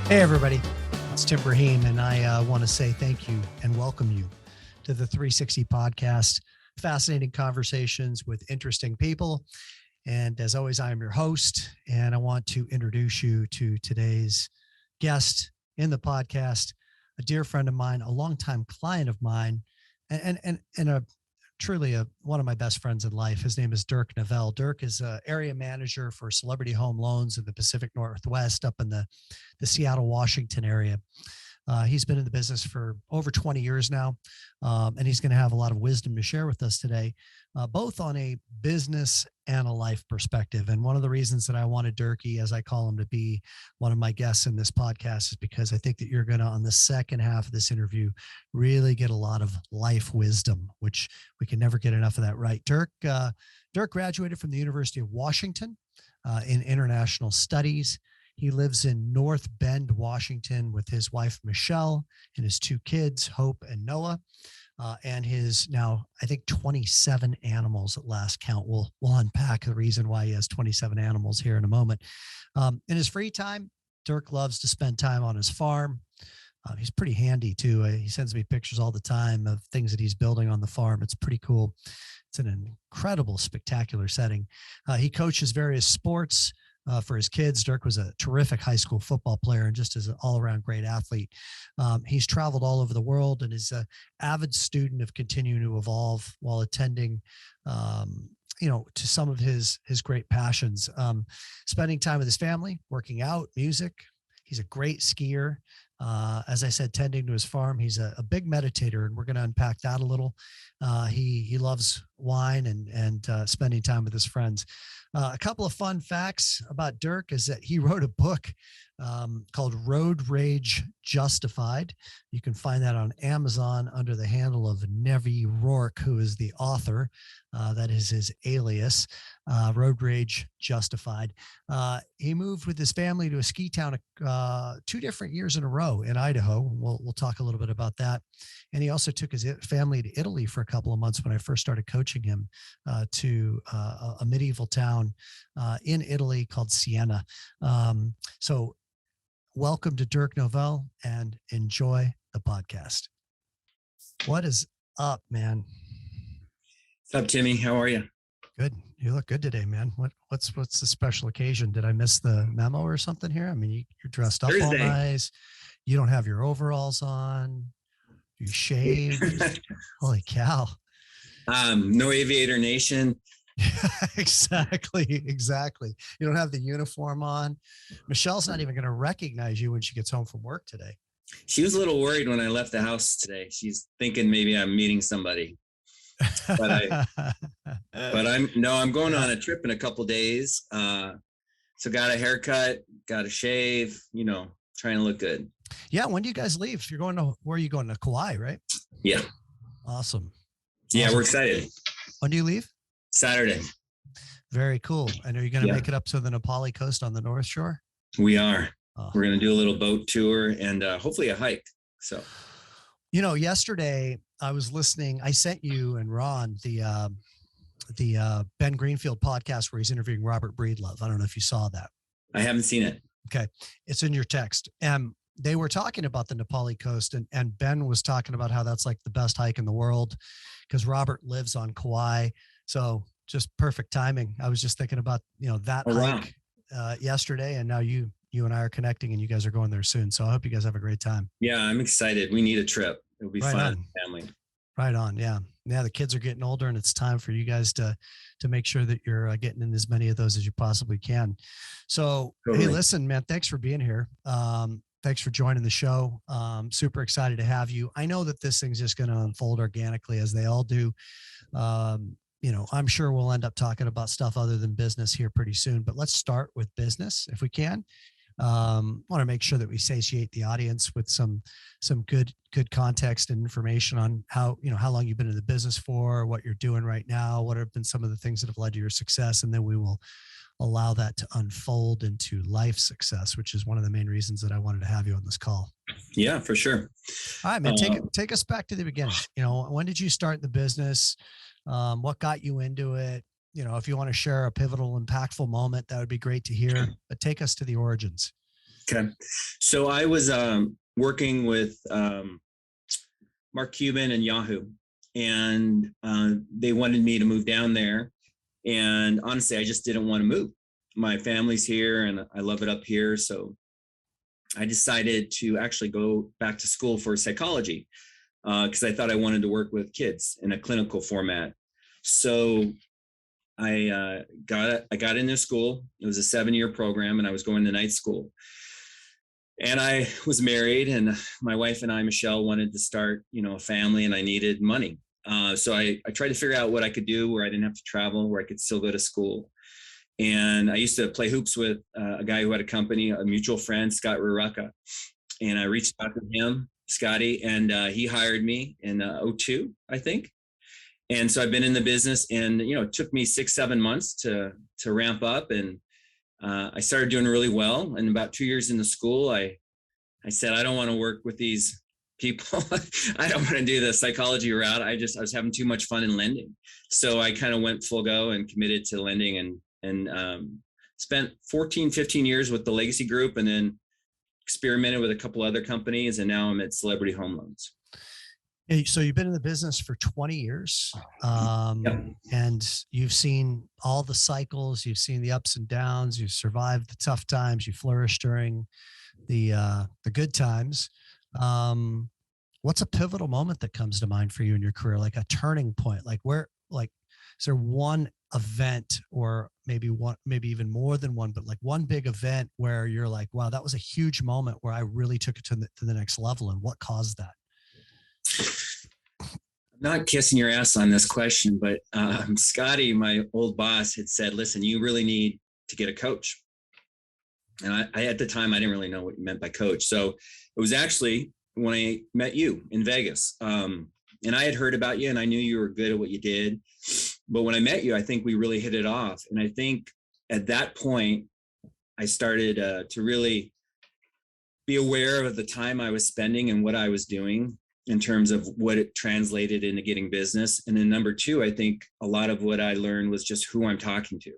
Hey, everybody. It's Tim Braheem, and I want to say thank you and welcome you to the 360 podcast. Fascinating conversations with interesting people. And as always, I am your host, and I want to introduce you to today's guest in the podcast, a dear friend of mine, a longtime client of mine, and a truly one of my best friends in life. His name is Dirk Nevelle. Dirk is an area manager for Celebrity Home Loans in the Pacific Northwest up in the Seattle, Washington area. He's been in the business for over 20 years now, and he's going to have a lot of wisdom to share with us today, both on a business and a life perspective. And one of the reasons that I wanted Dirky, as I call him, to be one of my guests in this podcast is because I think that you're going to, on the second half of this interview, really get a lot of life wisdom, which we can never get enough of that, right? Dirk graduated from the University of Washington in international studies. He lives in North Bend, Washington, with his wife, Michelle, and his two kids, Hope and Noah, and his now, I think, 27 animals at last count. We'll unpack the reason why he has 27 animals here in a moment. In his free time, Dirk loves to spend time on his farm. He's pretty handy, too. He sends me pictures all the time of things that he's building on the farm. It's pretty cool. It's an incredible, spectacular setting. He coaches various sports. For his kids. Dirk was a terrific high school football player and just as an all-around great athlete. He's traveled all over the world and is an avid student of continuing to evolve while attending, to some of his great passions, spending time with his family, working out, music. He's a great skier. As I said, tending to his farm. He's a big meditator, and we're going to unpack that a little. He loves wine and spending time with his friends. A couple of fun facts about Dirk is that he wrote a book called Road Rage Justified. You can find that on Amazon under the handle of Nevi Rourke, who is the author. That is his alias, Road Rage Justified. He moved with his family to a ski town 2 different years in a row in Idaho. We'll talk a little bit about that. And he also took his family to Italy for a couple of months when I first started coaching him to a medieval town in Italy called Siena. So welcome to Dirk Nevelle and enjoy the podcast. What is up, man? What's up, Timmy? How are you? Good. You look good today, man. What's the special occasion? Did I miss the memo or something here? I mean, you're dressed up all nice. You don't have your overalls on. You shaved. Holy cow. No Aviator Nation. Exactly. You don't have the uniform on. Michelle's not even going to recognize you when she gets home from work today. She was a little worried when I left the house today. She's thinking maybe I'm meeting somebody. But I'm going on a trip in a couple of days. So got a haircut, got a shave, trying to look good. Yeah. When do you guys leave? Where are you going? To Kauai, right? Yeah. Awesome. Yeah. We're excited. When do you leave? Saturday. Very cool. And are you going to make it up to the Nepali coast on the North Shore? We are. We're going to do a little boat tour and hopefully a hike. So, yesterday I was listening. I sent you and Ron the Ben Greenfield podcast where he's interviewing Robert Breedlove. I don't know if you saw that. I haven't seen it. Okay. It's in your text. They were talking about the Nepali coast and Ben was talking about how that's like the best hike in the world because Robert lives on Kauai. So just perfect timing. I was just thinking about, that hike yesterday, and now you and I are connecting and you guys are going there soon. So I hope you guys have a great time. Yeah, I'm excited. We need a trip. It'll be fun. Family. Right on. Yeah. Yeah. The kids are getting older and it's time for you guys to make sure that you're getting in as many of those as you possibly can. So, Hey, listen, man, thanks for being here. Thanks for joining the show. Super excited to have you. I know that this thing's just going to unfold organically as they all do. I'm sure we'll end up talking about stuff other than business here pretty soon, but let's start with business if we can. Want to make sure that we satiate the audience with some good context and information on how long you've been in the business for, what you're doing right now, what have been some of the things that have led to your success. And then we will allow that to unfold into life success, which is one of the main reasons that I wanted to have you on this call. Yeah, for sure. All right, man, take us back to the beginning. When did you start the business? What got you into it? If you want to share a pivotal, impactful moment, that would be great to hear, but take us to the origins. Okay. So I was working with Mark Cuban and Yahoo, and they wanted me to move down there. And honestly, I just didn't want to move. My family's here and I love it up here. So I decided to actually go back to school for psychology because I thought I wanted to work with kids in a clinical format. So I got into school. It was a 7-year program, and I was going to night school. And I was married, and my wife and I, Michelle, wanted to start, a family, and I needed money. So I tried to figure out what I could do where I didn't have to travel, where I could still go to school. And I used to play hoops with a guy who had a company, a mutual friend, Scott Rurucka. And I reached out to him, Scotty, and he hired me in 2002, I think. And so I've been in the business, and it took me 6-7 months to ramp up, and I started doing really well. And about 2 years into school, I said, I don't want to work with these people. I don't want to do the psychology route. I was having too much fun in lending. So I kind of went full go and committed to lending, and spent 14-15 years with the Legacy Group, and then experimented with a couple other companies. And now I'm at Celebrity Home Loans. So you've been in the business for 20 years, Yep. and you've seen all the cycles, you've seen the ups and downs, you've survived the tough times, you flourished during the good times. What's a pivotal moment that comes to mind for you in your career, like a turning point? Is there one event, or maybe even more than one, but like one big event where you're like, wow, that was a huge moment where I really took it to the next level, and what caused that? I'm not kissing your ass on this question, but Scotty, my old boss, had said, listen, you really need to get a coach. And I at the time, I didn't really know what you meant by coach. So it was actually when I met you in Vegas. And I had heard about you, and I knew you were good at what you did. But when I met you, I think we really hit it off. And I think at that point, I started to really be aware of the time I was spending and what I was doing in terms of what it translated into getting business. And then number two, I think a lot of what I learned was just who I'm talking to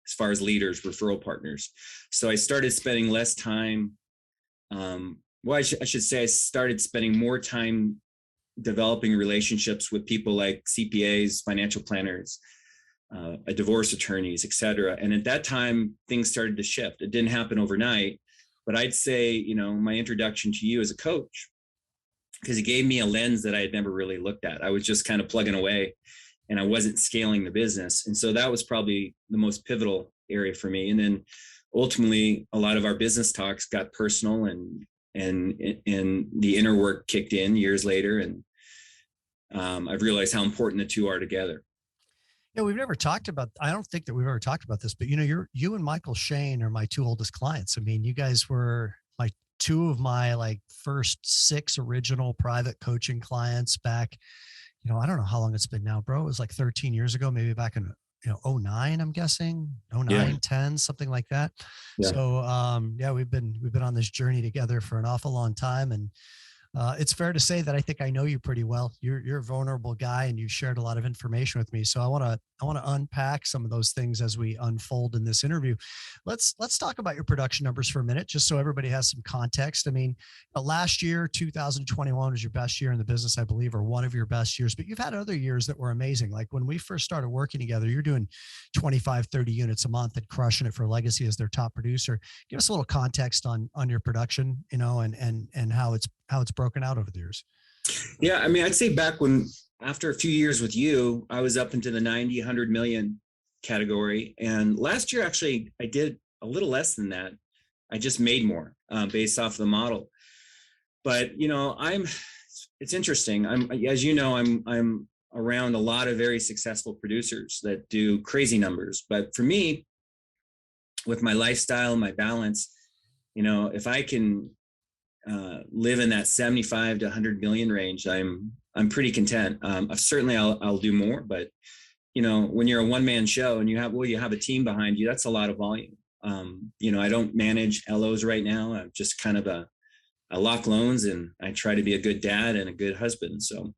as far as leaders, referral partners. So I started spending less time. I should say I started spending more time developing relationships with people like CPAs, financial planners, divorce attorneys, et cetera. And at that time, things started to shift. It didn't happen overnight, but I'd say, my introduction to you as a coach, because it gave me a lens that I had never really looked at. I was just kind of plugging away, and I wasn't scaling the business. And so that was probably the most pivotal area for me. And then ultimately, a lot of our business talks got personal, and the inner work kicked in years later. And I've realized how important the two are together. Yeah, I don't think that we've ever talked about this, but you and Michael Shane are my two oldest clients. I mean, you guys were like two of my first 6 original private coaching clients back, I don't know how long it's been now, bro. It was like 13 years ago, maybe back in 09, I'm guessing 09, 10, something like that. Yeah. So we've been on this journey together for an awful long time, and it's fair to say that I think I know you pretty well. You're a vulnerable guy, and you've shared a lot of information with me. So I want to unpack some of those things as we unfold in this interview. Let's talk about your production numbers for a minute, just so everybody has some context. I mean, last year, 2021 was your best year in the business, I believe, or one of your best years, but you've had other years that were amazing. Like when we first started working together, you're doing 25, 30 units a month and crushing it for Legacy as their top producer. Give us a little context on your production, and how it's broken out over the years. Yeah. I mean, I'd say after a few years with you, I was up into the 90, 100 million category. And last year, actually, I did a little less than that. I just made more based off the model. But, it's interesting. I'm around a lot of very successful producers that do crazy numbers. But for me, with my lifestyle, my balance, if I can live in that 75 to 100 million range, I'm pretty content. Certainly I'll do more, but when you're a one-man show and you have a team behind you, that's a lot of volume. I don't manage LOs right now. I'm just kind of I lock loans, and I try to be a good dad and a good husband. So,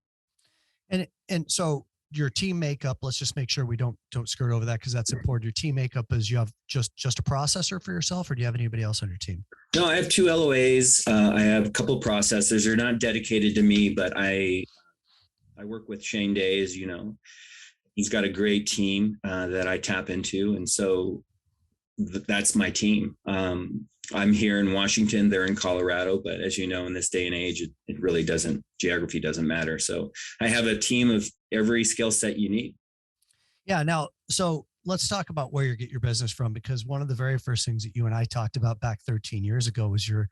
and so your team makeup, let's just make sure we don't skirt over that because that's important. Your team makeup is you have just a processor for yourself, or do you have anybody else on your team? No, I have two LOAs. I have a couple processors. They're not dedicated to me, but I work with Shane Day, as you know. He's got a great team that I tap into, and so that's my team. I'm here in Washington, they're in Colorado, but as you know, in this day and age, it really doesn't, geography doesn't matter. So I have a team of every skill set you need. Yeah. Now, so let's talk about where you get your business from, because one of the very first things that you and I talked about back 13 years ago was your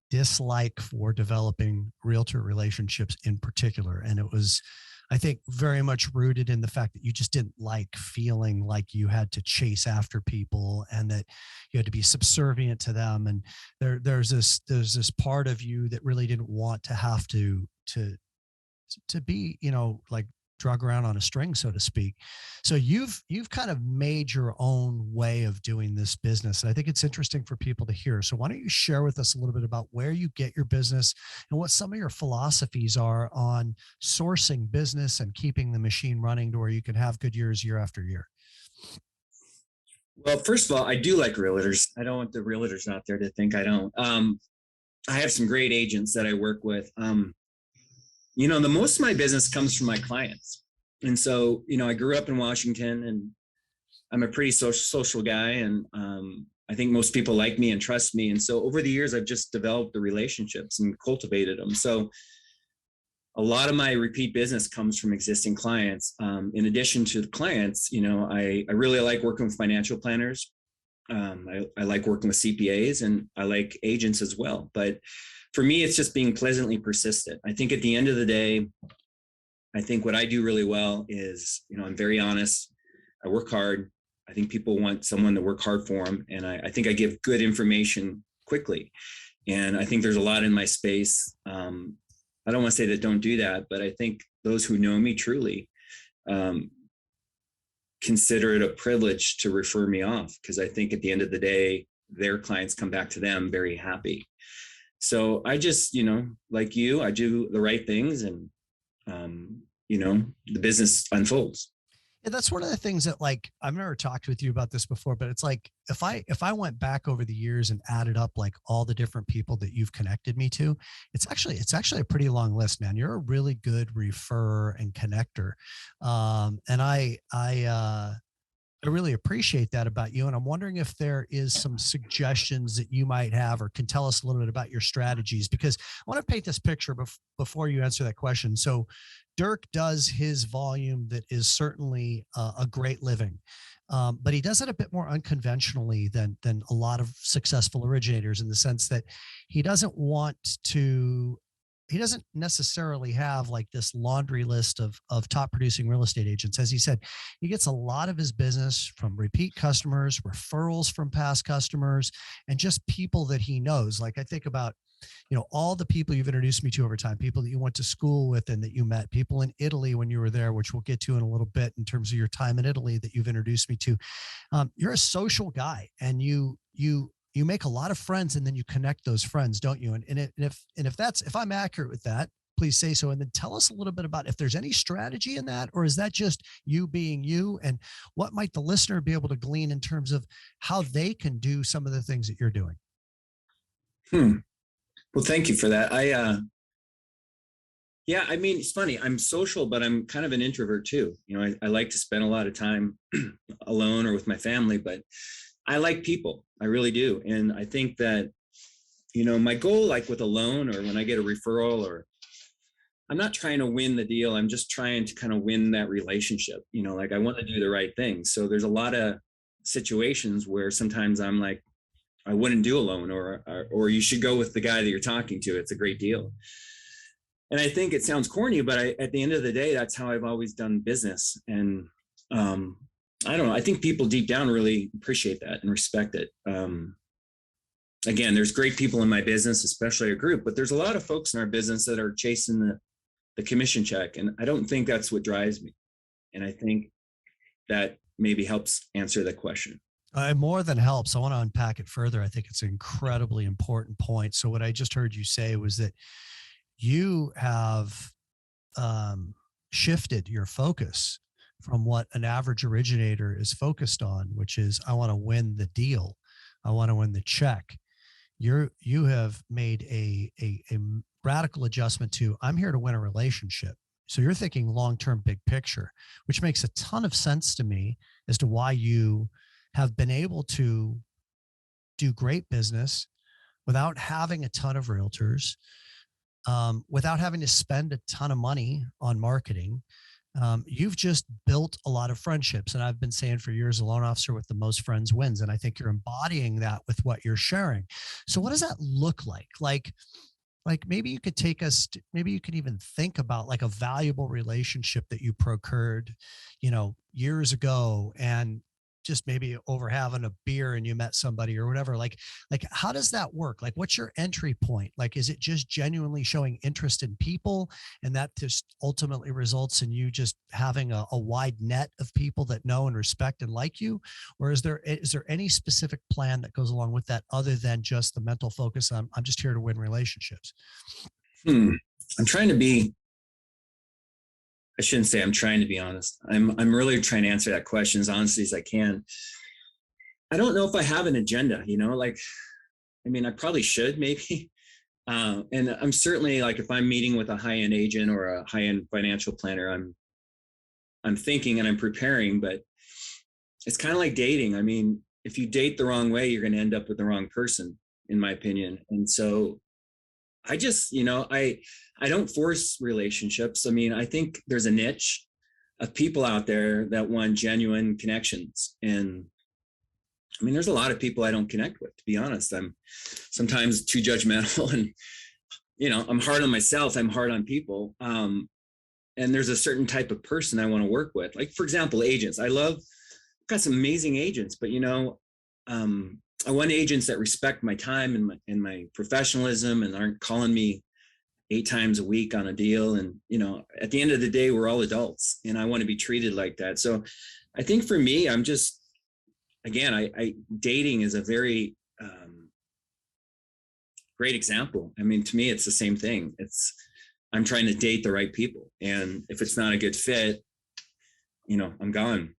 dislike for developing realtor relationships in particular. And it was, I think, very much rooted in the fact that you just didn't like feeling like you had to chase after people and that you had to be subservient to them. And there's this part of you that really didn't want to have to be, like drug around on a string, so to speak. So you've kind of made your own way of doing this business. And I think it's interesting for people to hear. So why don't you share with us a little bit about where you get your business and what some of your philosophies are on sourcing business and keeping the machine running to where you can have good years year after year? Well, first of all, I do like realtors. I don't want the realtors out there to think I don't. I have some great agents that I work with. The most of my business comes from my clients. And so, I grew up in Washington and I'm a pretty social guy. And I think most people like me and trust me. And so over the years, I've just developed the relationships and cultivated them. So a lot of my repeat business comes from existing clients. In addition to the clients, I really like working with financial planners. I like working with CPAs and I like agents as well. But for me, it's just being pleasantly persistent. I think at the end of the day, I think what I do really well is, I'm very honest. I work hard. I think people want someone to work hard for them. And I think I give good information quickly. And I think there's a lot in my space. I don't want to say that don't do that, but I think those who know me truly consider it a privilege to refer me off, because I think at the end of the day, their clients come back to them very happy. So I just, like you, I do the right things and, the business unfolds. Yeah, that's one of the things that, like, I've never talked with you about this before, but it's like, if I went back over the years and added up like all the different people that you've connected me to, it's actually a pretty long list, man. You're a really good referrer and connector. And I really appreciate that about you. And I'm wondering if there is some suggestions that you might have or can tell us a little bit about your strategies, because I want to paint this picture before you answer that question. So Dirk does his volume that is certainly a great living. But he does it a bit more unconventionally than a lot of successful originators, in the sense that he doesn't necessarily have like this laundry list of top producing real estate agents. As he said, he gets a lot of his business from repeat customers, referrals from past customers, and just people that he knows. Like, I think about, all the people you've introduced me to over time, people that you went to school with and that you met, people in Italy when you were there, which we'll get to in a little bit in terms of your time in Italy that you've introduced me to. You're a social guy, and you make a lot of friends, and then you connect those friends, don't you? And if I'm accurate with that, please say so. And then tell us a little bit about if there's any strategy in that, or is that just you being you, and what might the listener be able to glean in terms of how they can do some of the things that you're doing? Well, thank you for that. Yeah, I mean, it's funny. I'm social, but I'm kind of an introvert too. I like to spend a lot of time alone or with my family, but I like people. I really do. And I think that, my goal, like with a loan or when I get a referral, or I'm not trying to win the deal. I'm just trying to kind of win that relationship. Like, I want to do the right thing. So there's a lot of situations where sometimes I'm like, I wouldn't do a loan, or you should go with the guy that you're talking to. It's a great deal. And I think it sounds corny, but at the end of the day, that's how I've always done business. And I don't know. I think people deep down really appreciate that and respect it. Again, there's great people in my business, especially our group, but there's a lot of folks in our business that are chasing the commission check. And I don't think that's what drives me. And I think that maybe helps answer the question. More than helps. I want to unpack it further. I think it's an incredibly important point. So what I just heard you say was that you have shifted your focus from what an average originator is focused on, which is, I want to win the deal. I want to win the check. You have made a radical adjustment to, I'm here to win a relationship. So you're thinking long-term big picture, which makes a ton of sense to me as to why you have been able to do great business without having a ton of realtors, without having to spend a ton of money on marketing. You've just built a lot of friendships. And I've been saying for years, a loan officer with the most friends wins. And I think you're embodying that with what you're sharing. So what does that look like? Like maybe you could take us maybe you could even think about like a valuable relationship that you procured, years ago, and just maybe over having a beer and you met somebody or whatever. Like how does that work? Like what's your entry point? Like is it just genuinely showing interest in people, and that just ultimately results in you just having a wide net of people that know and respect and like you? Or is there any specific plan that goes along with that other than just the mental focus, I'm just here to win relationships? I'm trying to be, I shouldn't say I'm trying to be honest. I'm really trying to answer that question as honestly as I can. I don't know if I have an agenda, I probably should maybe. And I'm certainly, like, if I'm meeting with a high-end agent or a high-end financial planner, I'm thinking and I'm preparing, but it's kind of like dating. I mean, if you date the wrong way, you're going to end up with the wrong person, in my opinion. And so I just, I don't force relationships. I mean, I think there's a niche of people out there that want genuine connections. And I mean, there's a lot of people I don't connect with, to be honest. I'm sometimes too judgmental and, I'm hard on myself. I'm hard on people. And there's a certain type of person I want to work with. Like, for example, agents. I've got some amazing agents, but, I want agents that respect my time and my professionalism and aren't calling me 8 times a week on a deal. And, at the end of the day, we're all adults and I want to be treated like that. So I think for me, I'm just, again, I dating is a very great example. I mean, to me, it's the same thing. I'm trying to date the right people. And if it's not a good fit, I'm gone.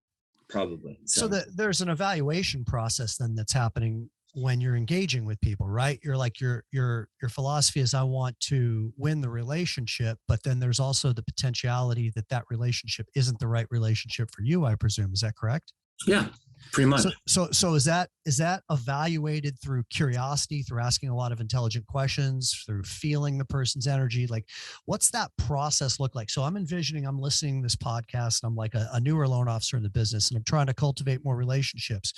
Probably. So there's an evaluation process then that's happening when you're engaging with people, right? You're like, your philosophy is, I want to win the relationship, but then there's also the potentiality that relationship isn't the right relationship for you, I presume. Is that correct? Yeah, pretty much. So is that evaluated through curiosity, through asking a lot of intelligent questions, through feeling the person's energy? Like, what's that process look like? So I'm envisioning, I'm listening to this podcast and I'm like a newer loan officer in the business and I'm trying to cultivate more relationships.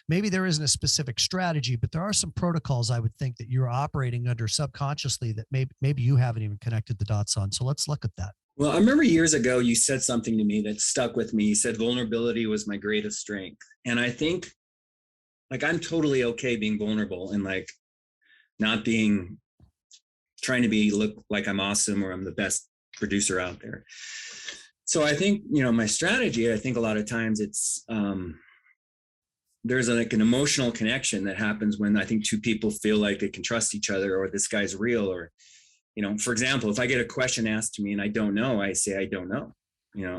Maybe there isn't a specific strategy, but there are some protocols I would think that you're operating under subconsciously that maybe you haven't even connected the dots on. So let's look at that. Well, I remember years ago, you said something to me that stuck with me. You said vulnerability was my greatest strength. And I think, like, I'm totally okay being vulnerable and like not trying to look like I'm awesome or I'm the best producer out there. So I think, my strategy, I think a lot of times it's, there's like an emotional connection that happens when I think 2 people feel like they can trust each other, or this guy's real, or, for example, if I get a question asked to me and I don't know, I say, I don't know.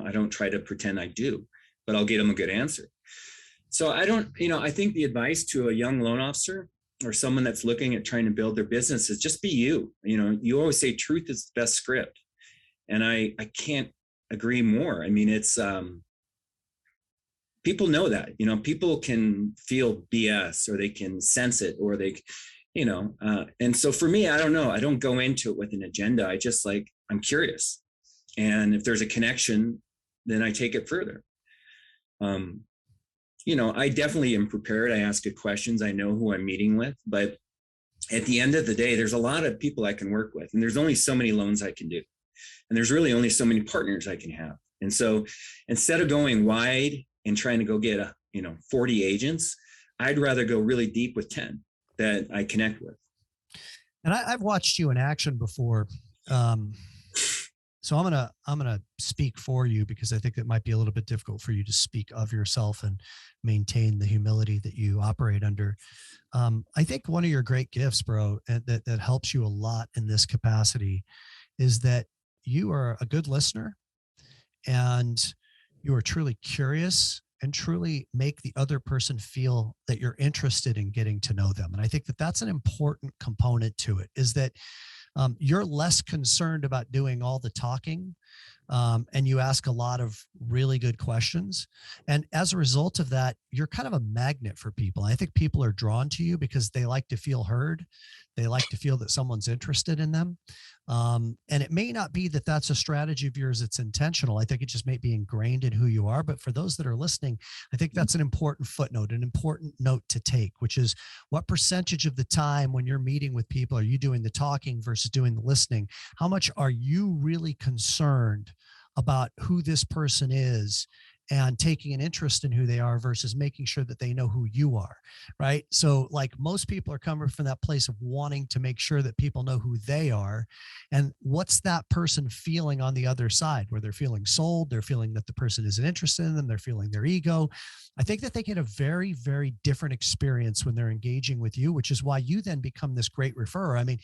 I don't try to pretend I do, but I'll get them a good answer. So I don't, I think the advice to a young loan officer or someone that's looking at trying to build their business is just be you. You always say truth is the best script. And I can't agree more. I mean, it's, people know that, people can feel BS or they can sense it, or they, and so for me, I don't know. I don't go into it with an agenda. I just I'm curious. And if there's a connection, then I take it further. I definitely am prepared. I ask good questions. I know who I'm meeting with, but at the end of the day, there's a lot of people I can work with, and there's only so many loans I can do. And there's really only so many partners I can have. And so instead of going wide and trying to go get 40 agents, I'd rather go really deep with 10 that I connect with. And I've watched you in action before. So I'm gonna speak for you, because I think it might be a little bit difficult for you to speak of yourself and maintain the humility that you operate under. I think one of your great gifts, bro, that helps you a lot in this capacity is that you are a good listener and you are truly curious and truly make the other person feel that you're interested in getting to know them. And I think that that's an important component to it, is that you're less concerned about doing all the talking, and you ask a lot of really good questions. And as a result of that, you're kind of a magnet for people. I think people are drawn to you because they like to feel heard. They like to feel that someone's interested in them. And it may not be that that's a strategy of yours that's intentional. I think it just may be ingrained in who you are. But for those that are listening, I think that's an important footnote, an important note to take, which is what percentage of the time when you're meeting with people are you doing the talking versus doing the listening? How much are you really concerned about who this person is and taking an interest in who they are versus making sure that they know who you are, right? So like most people are coming from that place of wanting to make sure that people know who they are. And what's that person feeling on the other side, where they're feeling sold, they're feeling that the person isn't interested in them, they're feeling their ego. I think that they get a very, very different experience when they're engaging with you, which is why you then become this great referrer. I mean,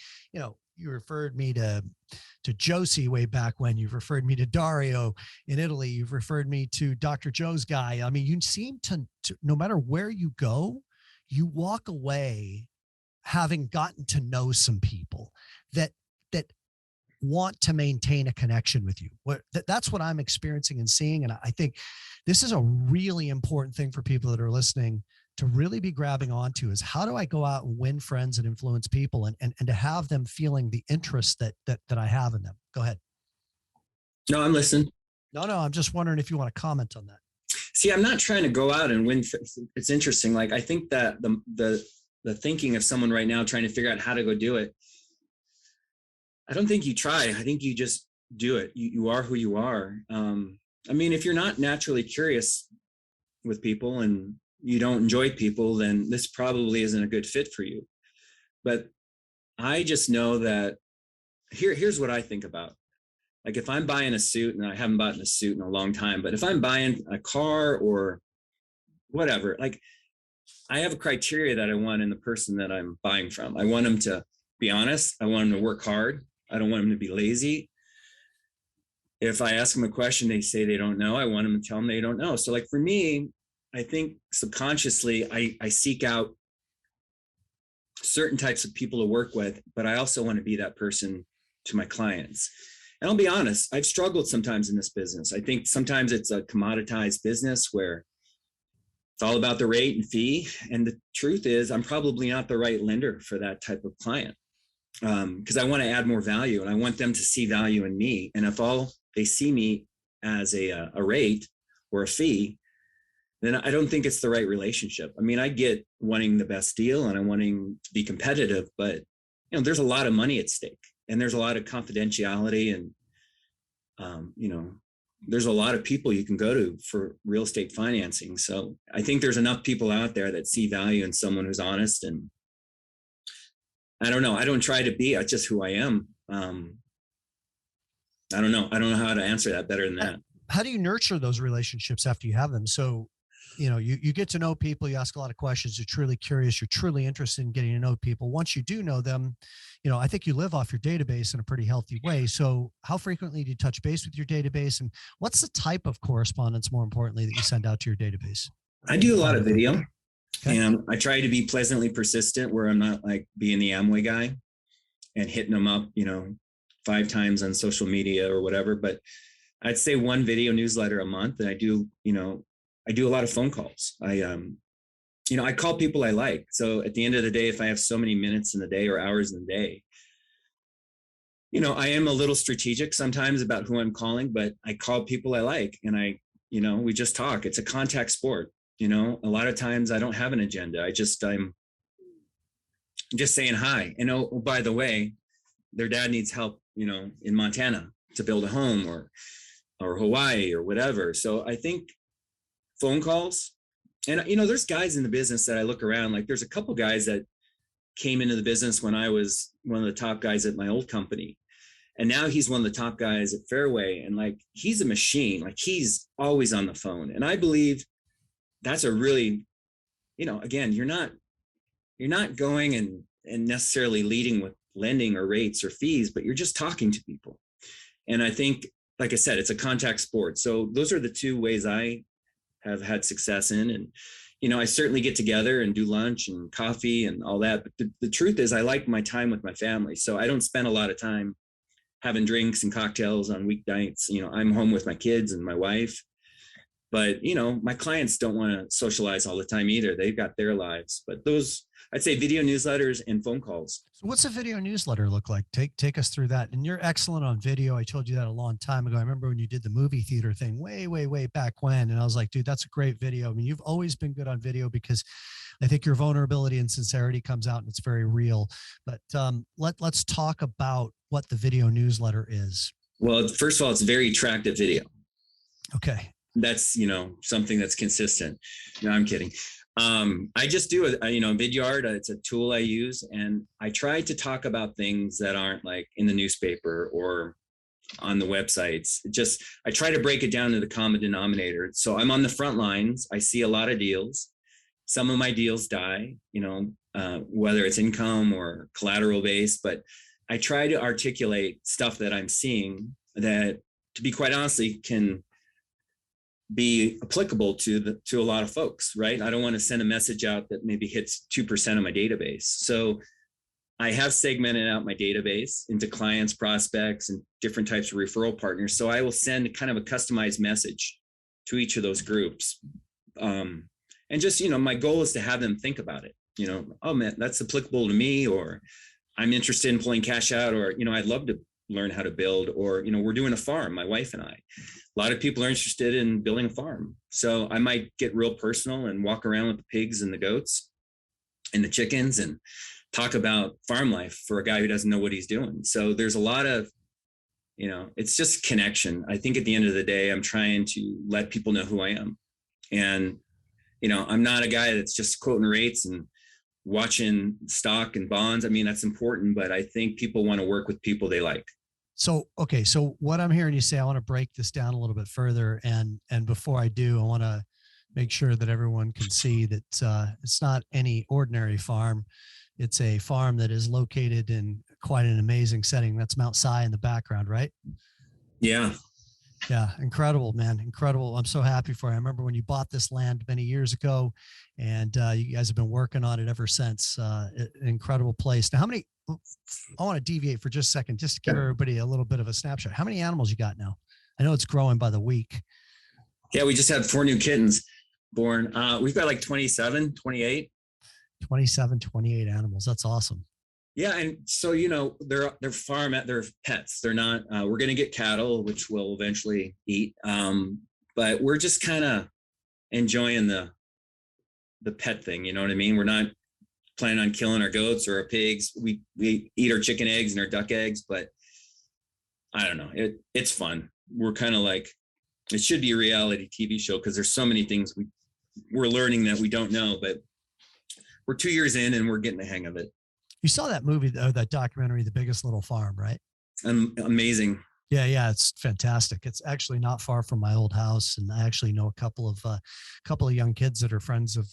you referred me to Josie way back when. You've referred me to Dario in Italy. You've referred me to Dr. Joe's guy. I mean, you seem to no matter where you go, you walk away having gotten to know some people that want to maintain a connection with you. That's what I'm experiencing and seeing. And I think this is a really important thing for people that are listening to really be grabbing onto, is how do I go out and win friends and influence people, and to have them feeling the interest that I have in them. Go ahead. No, I'm listening. No, I'm just wondering if you want to comment on that. See, I'm not trying to go out and win. It's interesting. Like, I think that the thinking of someone right now trying to figure out how to go do it, I don't think you try. I think you just do it. You are who you are. I mean, if you're not naturally curious with people and you don't enjoy people, then this probably isn't a good fit for you. But I just know that here's what I think about. Like, if I'm buying a suit, and I haven't bought a suit in a long time, but if I'm buying a car or whatever, like, I have a criteria that I want in the person that I'm buying from. I want them to be honest. I want them to work hard. I don't want them to be lazy. If I ask them a question, they say they don't know, I want them to tell them they don't know. So like, for me, I think subconsciously I seek out certain types of people to work with, but I also want to be that person to my clients. And I'll be honest, I've struggled sometimes in this business. I think sometimes it's a commoditized business where it's all about the rate and fee. And the truth is, I'm probably not the right lender for that type of client, because I want to add more value and I want them to see value in me. And if all they see me as a rate or a fee, then I don't think it's the right relationship. I mean, I get wanting the best deal and I'm wanting to be competitive, but there's a lot of money at stake and there's a lot of confidentiality, and there's a lot of people you can go to for real estate financing. So I think there's enough people out there that see value in someone who's honest. And I don't know. I don't try to be. It's just who I am. I don't know. I don't know how to answer that better than that. How do you nurture those relationships after you have them? So, you get to know people, you ask a lot of questions, you're truly curious, you're truly interested in getting to know people. Once you do know them, I think you live off your database in a pretty healthy way. So how frequently do you touch base with your database, and what's the type of correspondence, more importantly, that you send out to your database? I do a lot of video. Okay. And I try to be pleasantly persistent, where I'm not like being the Amway guy and hitting them up, 5 times on social media or whatever. But I'd say 1 video newsletter a month. And I do a lot of phone calls. I call people I like. So at the end of the day, if I have so many minutes in the day or hours in the day, I am a little strategic sometimes about who I'm calling, but I call people I like, and we just talk. It's a contact sport. A lot of times I don't have an agenda. I'm just saying hi. And oh, by the way, their dad needs help, in Montana to build a home, or Hawaii or whatever. So I think phone calls, and there's guys in the business that I look around, like there's a couple guys that came into the business when I was one of the top guys at my old company. And now he's one of the top guys at Fairway. And like, he's a machine, like he's always on the phone. And I believe that's a really, again, you're not going and necessarily leading with lending or rates or fees, but you're just talking to people. And I think like I said, it's a contact sport. So those are the two ways I have had success in. And, I certainly get together and do lunch and coffee and all that. But the truth is I like my time with my family. So I don't spend a lot of time having drinks and cocktails on weeknights. I'm home with my kids and my wife. But, my clients don't want to socialize all the time either. They've got their lives. But those, I'd say video newsletters and phone calls. So what's a video newsletter look like? Take us through that. And you're excellent on video. I told you that a long time ago. I remember when you did the movie theater thing way back when. And I was like, dude, that's a great video. I mean, you've always been good on video because I think your vulnerability and sincerity comes out and it's very real. But let's talk about what the video newsletter is. Well, first of all, it's very attractive video. Okay. That's, something that's consistent. No, I'm kidding. I just do a Vidyard. It's a tool I use, and I try to talk about things that aren't like in the newspaper or on the websites. I try to break it down to the common denominator. So I'm on the front lines. I see a lot of deals. Some of my deals die, whether it's income or collateral based, but I try to articulate stuff that I'm seeing that, to be quite honestly, can be applicable to a lot of folks, right? I don't want to send a message out that maybe hits 2% of my database. So I have segmented out my database into clients, prospects, and different types of referral partners. So I will send kind of a customized message to each of those groups. And just, my goal is to have them think about it. Oh man, that's applicable to me, or I'm interested in pulling cash out, or, I'd love to learn how to build, or, we're doing a farm, my wife and I. A lot of people are interested in building a farm. So I might get real personal and walk around with the pigs and the goats and the chickens and talk about farm life for a guy who doesn't know what he's doing. So there's a lot of, it's just connection. I think at the end of the day, I'm trying to let people know who I am. And, I'm not a guy that's just quoting rates and watching stock and bonds. I mean, that's important, but I think people want to work with people they like. So, okay. So what I'm hearing you say, I want to break this down a little bit further. And before I do, I want to make sure that everyone can see that it's not any ordinary farm. It's a farm that is located in quite an amazing setting. That's Mount Si in the background, right? Yeah. Yeah. Incredible, man. Incredible. I'm so happy for you. I remember when you bought this land many years ago, and you guys have been working on it ever since. An incredible place. Now, I want to deviate for just a second, just to give everybody a little bit of a snapshot. How many animals you got now? I know it's growing by the week. Yeah, we just had 4 new kittens born. We've got like 27, 28. 27, 28 animals. That's awesome. Yeah. And so, they're they're pets. They're not, we're going to get cattle, which we'll eventually eat. But we're just kind of enjoying the pet thing. You know what I mean? We're not planning on killing our goats or our pigs. We eat our chicken eggs and our duck eggs, but I don't know. It's fun. We're kind of like, it should be a reality TV show because there's so many things we're learning that we don't know, but we're 2 years in and we're getting the hang of it. You saw that movie, that documentary, The Biggest Little Farm, right? Amazing. Yeah, it's fantastic. It's actually not far from my old house, and I actually know a couple of young kids that are friends of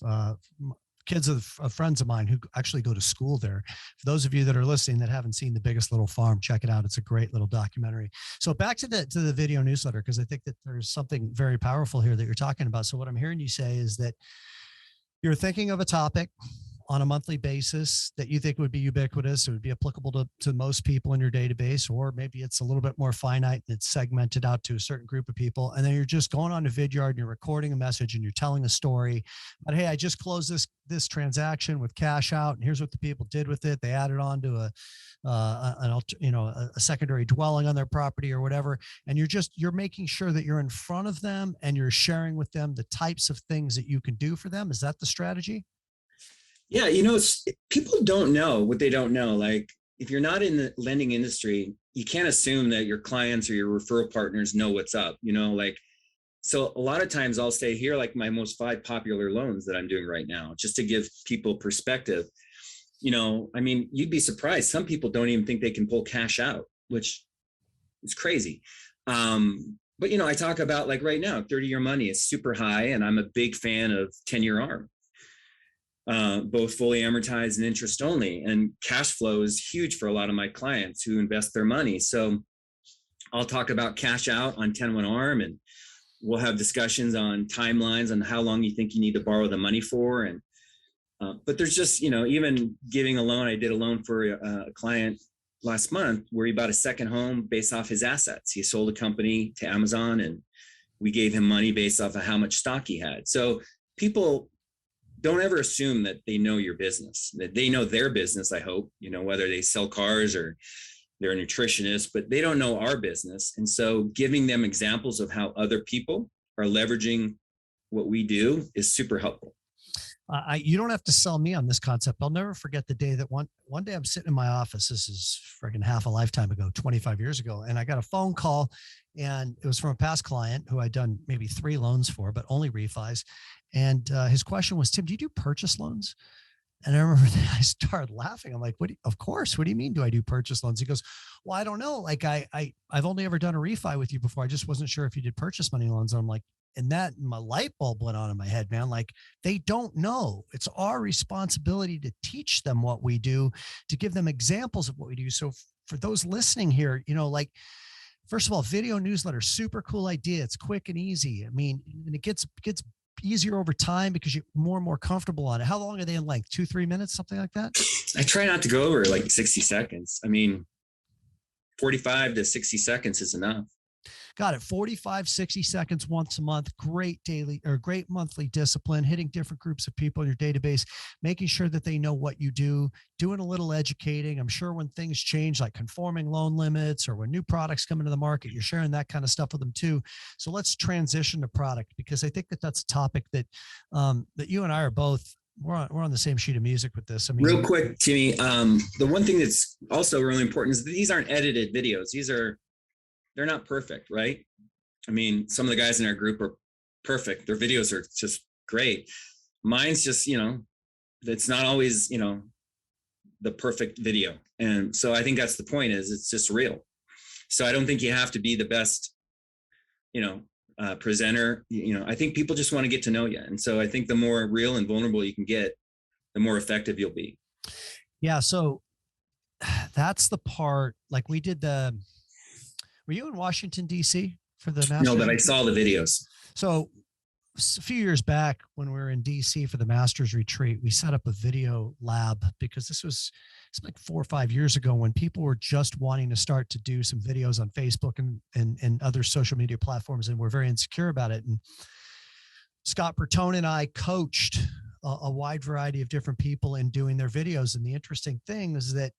friends of mine who actually go to school there. For those of you that are listening that haven't seen The Biggest Little Farm, check it out. It's a great little documentary. So back to the video newsletter, because I think that there's something very powerful here that you're talking about. So what I'm hearing you say is that you're thinking of a topic on a monthly basis that you think would be ubiquitous, it would be applicable to most people in your database, or maybe it's a little bit more finite and it's segmented out to a certain group of people. And then you're just going on to Vidyard and you're recording a message and you're telling a story. But hey, I just closed this transaction with cash out, and here's what the people did with it. They added on to a secondary dwelling on their property or whatever. And you're making sure that you're in front of them and you're sharing with them the types of things that you can do for them. Is that the strategy? Yeah, people don't know what they don't know. Like, if you're not in the lending industry, you can't assume that your clients or your referral partners know what's up, so a lot of times I'll say, here, like my most 5 popular loans that I'm doing right now, just to give people perspective. You'd be surprised. Some people don't even think they can pull cash out, which is crazy. But, I talk about, like, right now, 30-year money is super high, and I'm a big fan of 10-year ARM. Both fully amortized and interest only. And cash flow is huge for a lot of my clients who invest their money. So I'll talk about cash out on 10-1 arm, and we'll have discussions on timelines on how long you think you need to borrow the money for. And but there's just, even giving a loan. I did a loan for a client last month where he bought a second home based off his assets. He sold a company to Amazon, and we gave him money based off of how much stock he had. So people don't ever assume that they know your business, that they know their business. I hope, whether they sell cars or they're a nutritionist, but they don't know our business. And so giving them examples of how other people are leveraging what we do is super helpful. You don't have to sell me on this concept. I'll never forget the day that one day I'm sitting in my office. This is freaking half a lifetime ago, 25 years ago. And I got a phone call, and it was from a past client who I'd done maybe 3 loans for, but only refis. And his question was, Tim, do you do purchase loans? And I remember I started laughing. I'm like, of course. What do you mean? Do I do purchase loans? He goes, well, I don't know. Like I've only ever done a refi with you before. I just wasn't sure if you did purchase money loans. And I'm like, and that my light bulb went on in my head, man. Like they don't know. It's our responsibility to teach them what we do, to give them examples of what we do. So for those listening here, like, first of all, video newsletter, super cool idea. It's quick and easy. I mean, and it gets easier over time because you're more and more comfortable on it. How long are they in length? 2-3 minutes, something like that? I try not to go over like 60 seconds. I mean, 45 to 60 seconds is enough. Got it. 45, 60 seconds once a month. Great daily or great monthly discipline, hitting different groups of people in your database, making sure that they know what you do, doing a little educating. I'm sure when things change, like conforming loan limits or when new products come into the market, you're sharing that kind of stuff with them too. So let's transition to product, because I think that that's a topic that that you and I are both, we're on the same sheet of music with this. I mean, real quick, Timmy, the one thing that's also really important is that these aren't edited videos. They're not perfect, right? I mean, some of the guys in our group are perfect. Their videos are just great. Mine's just, it's not always, the perfect video. And so I think that's the point, is it's just real. So I don't think you have to be the best, presenter. I think people just want to get to know you. And so I think the more real and vulnerable you can get, the more effective you'll be. Yeah. So that's the part, like we did were you in Washington, D.C. for the Masters? No, but I saw the videos. So a few years back when we were in DC for the Masters retreat, we set up a video lab, because it's like 4 or 5 years ago when people were just wanting to start to do some videos on Facebook and other social media platforms, and we're very insecure about it. And Scott Bertone and I coached a wide variety of different people in doing their videos. And the interesting thing is that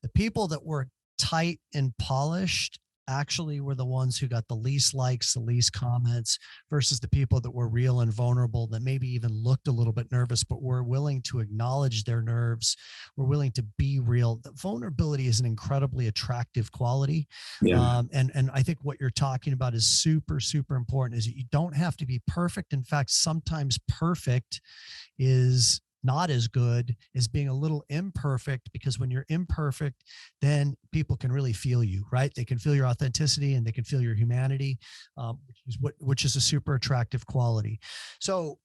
the people that were tight and polished actually were the ones who got the least likes, the least comments, versus the people that were real and vulnerable, that maybe even looked a little bit nervous, but were willing to acknowledge their nerves, were willing to be real. The vulnerability is an incredibly attractive quality. Yeah. And I think what you're talking about is super, super important, is that you don't have to be perfect. In fact, sometimes perfect is not as good as being a little imperfect, because when you're imperfect, then people can really feel you, right? They can feel your authenticity and they can feel your humanity, which is a super attractive quality. So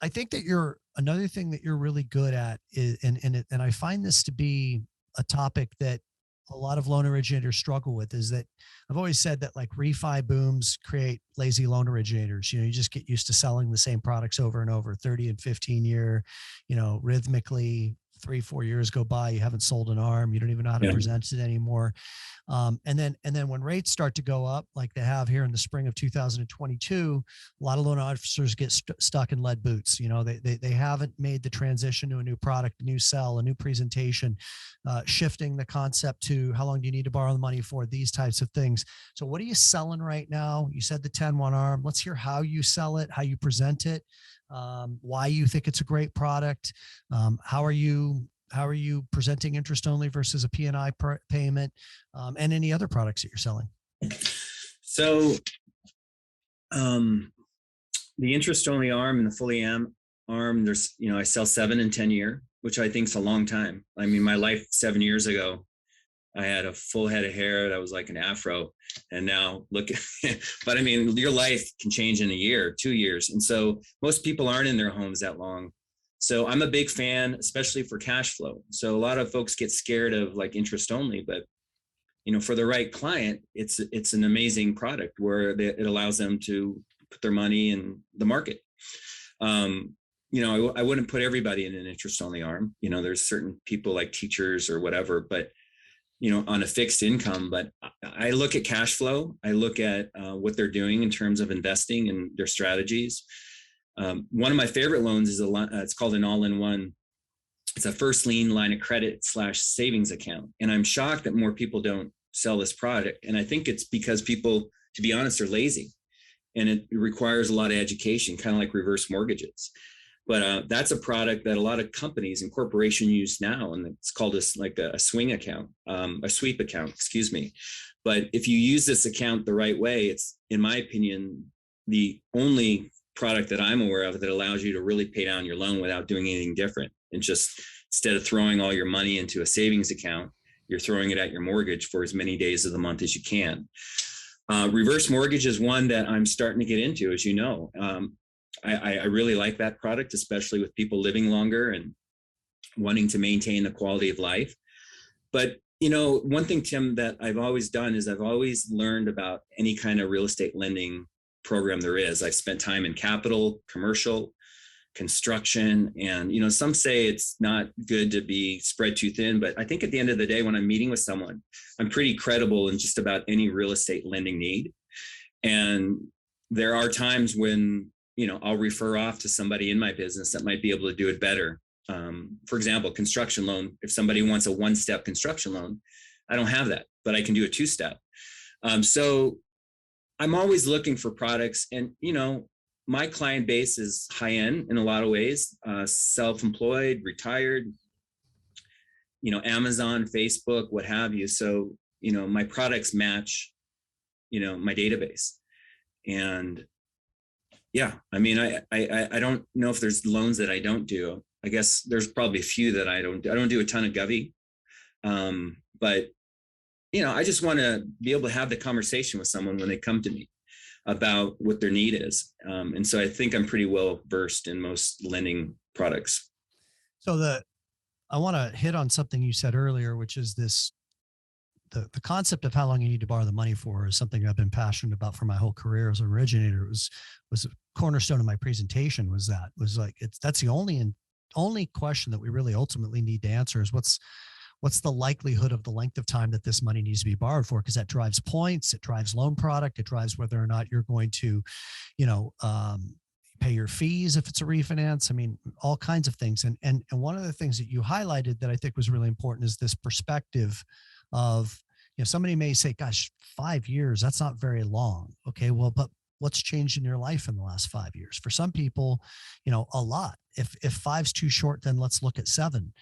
I think that another thing that you're really good at is, and I find this to be a topic that a lot of loan originators struggle with, is that I've always said that like refi booms create lazy loan originators. You just get used to selling the same products over and over, 30 and 15 year, rhythmically. 3-4 years go by, you haven't sold an arm, you don't even know how to present it anymore. And then when rates start to go up, like they have here in the spring of 2022, a lot of loan officers get stuck in lead boots. They haven't made the transition to a new product, a new sell, a new presentation, shifting the concept to how long do you need to borrow the money for, these types of things. So what are you selling right now? You said the 10-1 arm. Let's hear how you sell it, how you present it, why you think it's a great product. How are you presenting interest only versus a P&I payment, and any other products that you're selling? So the interest only arm and the fully arm, there's, I sell 7 and 10 year, which I think is a long time. I mean, my life 7 years ago, I had a full head of hair that was like an afro, and now look, but I mean, your life can change in a year, 2 years. And so most people aren't in their homes that long. So I'm a big fan, especially for cash flow. So a lot of folks get scared of like interest only, but for the right client, it's an amazing product where it allows them to put their money in the market. I wouldn't put everybody in an interest only arm. There's certain people like teachers or whatever, but on a fixed income. But I look at cash flow. I look at what they're doing in terms of investing and their strategies. One of my favorite loans is it's called an all-in-one. It's a first lien line of credit / savings account. And I'm shocked that more people don't sell this product. And I think it's because people, to be honest, are lazy, and it requires a lot of education, kind of like reverse mortgages. But that's a product that a lot of companies and corporations use now, and it's called a swing account, a sweep account, excuse me. But if you use this account the right way, it's, in my opinion, the only product that I'm aware of that allows you to really pay down your loan without doing anything different. And just, instead of throwing all your money into a savings account, you're throwing it at your mortgage for as many days of the month as you can. Reverse mortgage is one that I'm starting to get into, as you know. I really like that product, especially with people living longer and wanting to maintain the quality of life. But, one thing, Tim, that I've always done is I've always learned about any kind of real estate lending program there is. I've spent time in capital, commercial, construction, and, some say it's not good to be spread too thin. But I think at the end of the day, when I'm meeting with someone, I'm pretty credible in just about any real estate lending need. And there are times when I'll refer off to somebody in my business that might be able to do it better. For example, construction loan. If somebody wants a one-step construction loan, I don't have that, but I can do a two-step. So I'm always looking for products, and my client base is high-end in a lot of ways, self-employed, retired, Amazon, Facebook, what have you. So my products match my database. And yeah, I mean, I don't know if there's loans that I don't do. I guess there's probably a few that I don't do a ton of Govy. But I just want to be able to have the conversation with someone when they come to me about what their need is. And so I think I'm pretty well versed in most lending products. So I want to hit on something you said earlier, which is this, the concept of how long you need to borrow the money for is something I've been passionate about for my whole career as an originator. It was a cornerstone of my presentation was like, that's the only question that we really ultimately need to answer is what's the likelihood of the length of time that this money needs to be borrowed for? Because that drives points, it drives loan product, it drives whether or not you're going to, pay your fees if it's a refinance. I mean, all kinds of things. And one of the things that you highlighted that I think was really important is this perspective of, somebody may say, gosh, 5 years, that's not very long. Okay, well, but what's changed in your life in the last 5 years? For some people, a lot. If 5's too short, then let's look at 7.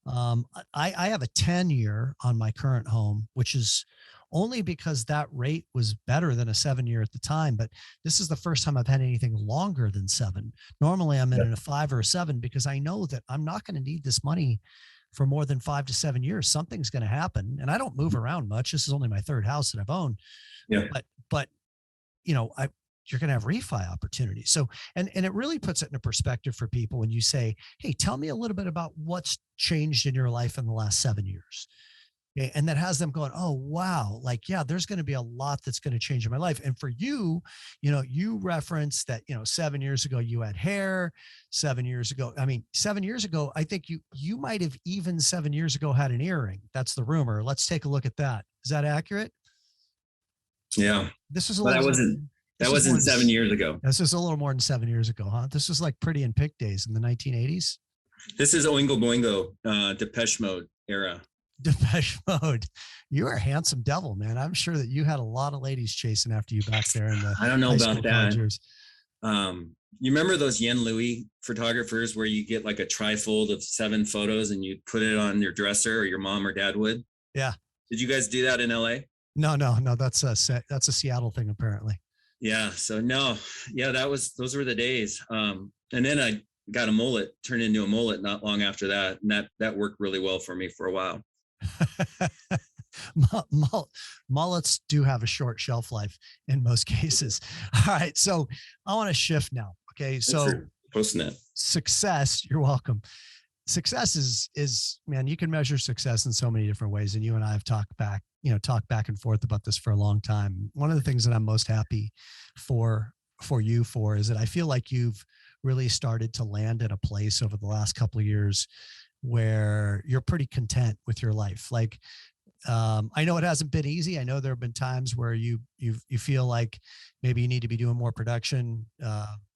I have a 10-year on my current home, which is only because that rate was better than a 7-year at the time. But this is the first time I've had anything longer than 7. Normally I'm in a 5 or a 7 because I know that I'm not going to need this money for more than 5 to 7 years. Something's going to happen. And I don't move around much. This is only my 3rd house that I've owned. Yeah. But you're going to have refi opportunities. So, and it really puts it into perspective for people when you say, hey, tell me a little bit about what's changed in your life in the last 7 years. Okay? And that has them going, oh, wow. Like, yeah, there's going to be a lot that's going to change in my life. And for you, you referenced that, 7 years ago, you had hair. 7 years ago, 7 years ago, I think you might have even 7 years ago had an earring. That's the rumor. Let's take a look at that. Is that accurate? Yeah. This is That wasn't 7 years ago. This is a little more than 7 years ago, huh? This was like Pretty in Pink days in the 1980s. This is Oingo Boingo, Depeche Mode era. Depeche Mode. You are a handsome devil, man. I'm sure that you had a lot of ladies chasing after you back there in the I don't know about that. Years. You remember those Yen Louis photographers where you get like a trifold of 7 photos and you put it on your dresser, or your mom or dad would? Yeah. Did you guys do that in LA? No. That's a Seattle thing, apparently. Yeah. So no. Yeah, those were the days. And then I got a mullet, turned into a mullet not long after that. And that worked really well for me for a while. Mullets do have a short shelf life in most cases. All right. So I want to shift now. Okay. So posting that success, you're welcome. success is, man, you can measure success in so many different ways. And you and I have talked back and forth about this for a long time. One of the things that I'm most happy for you for is that I feel like you've really started to land in a place over the last couple of years where you're pretty content with your life. Like, I know it hasn't been easy. I know there have been times where you feel like maybe you need to be doing more production,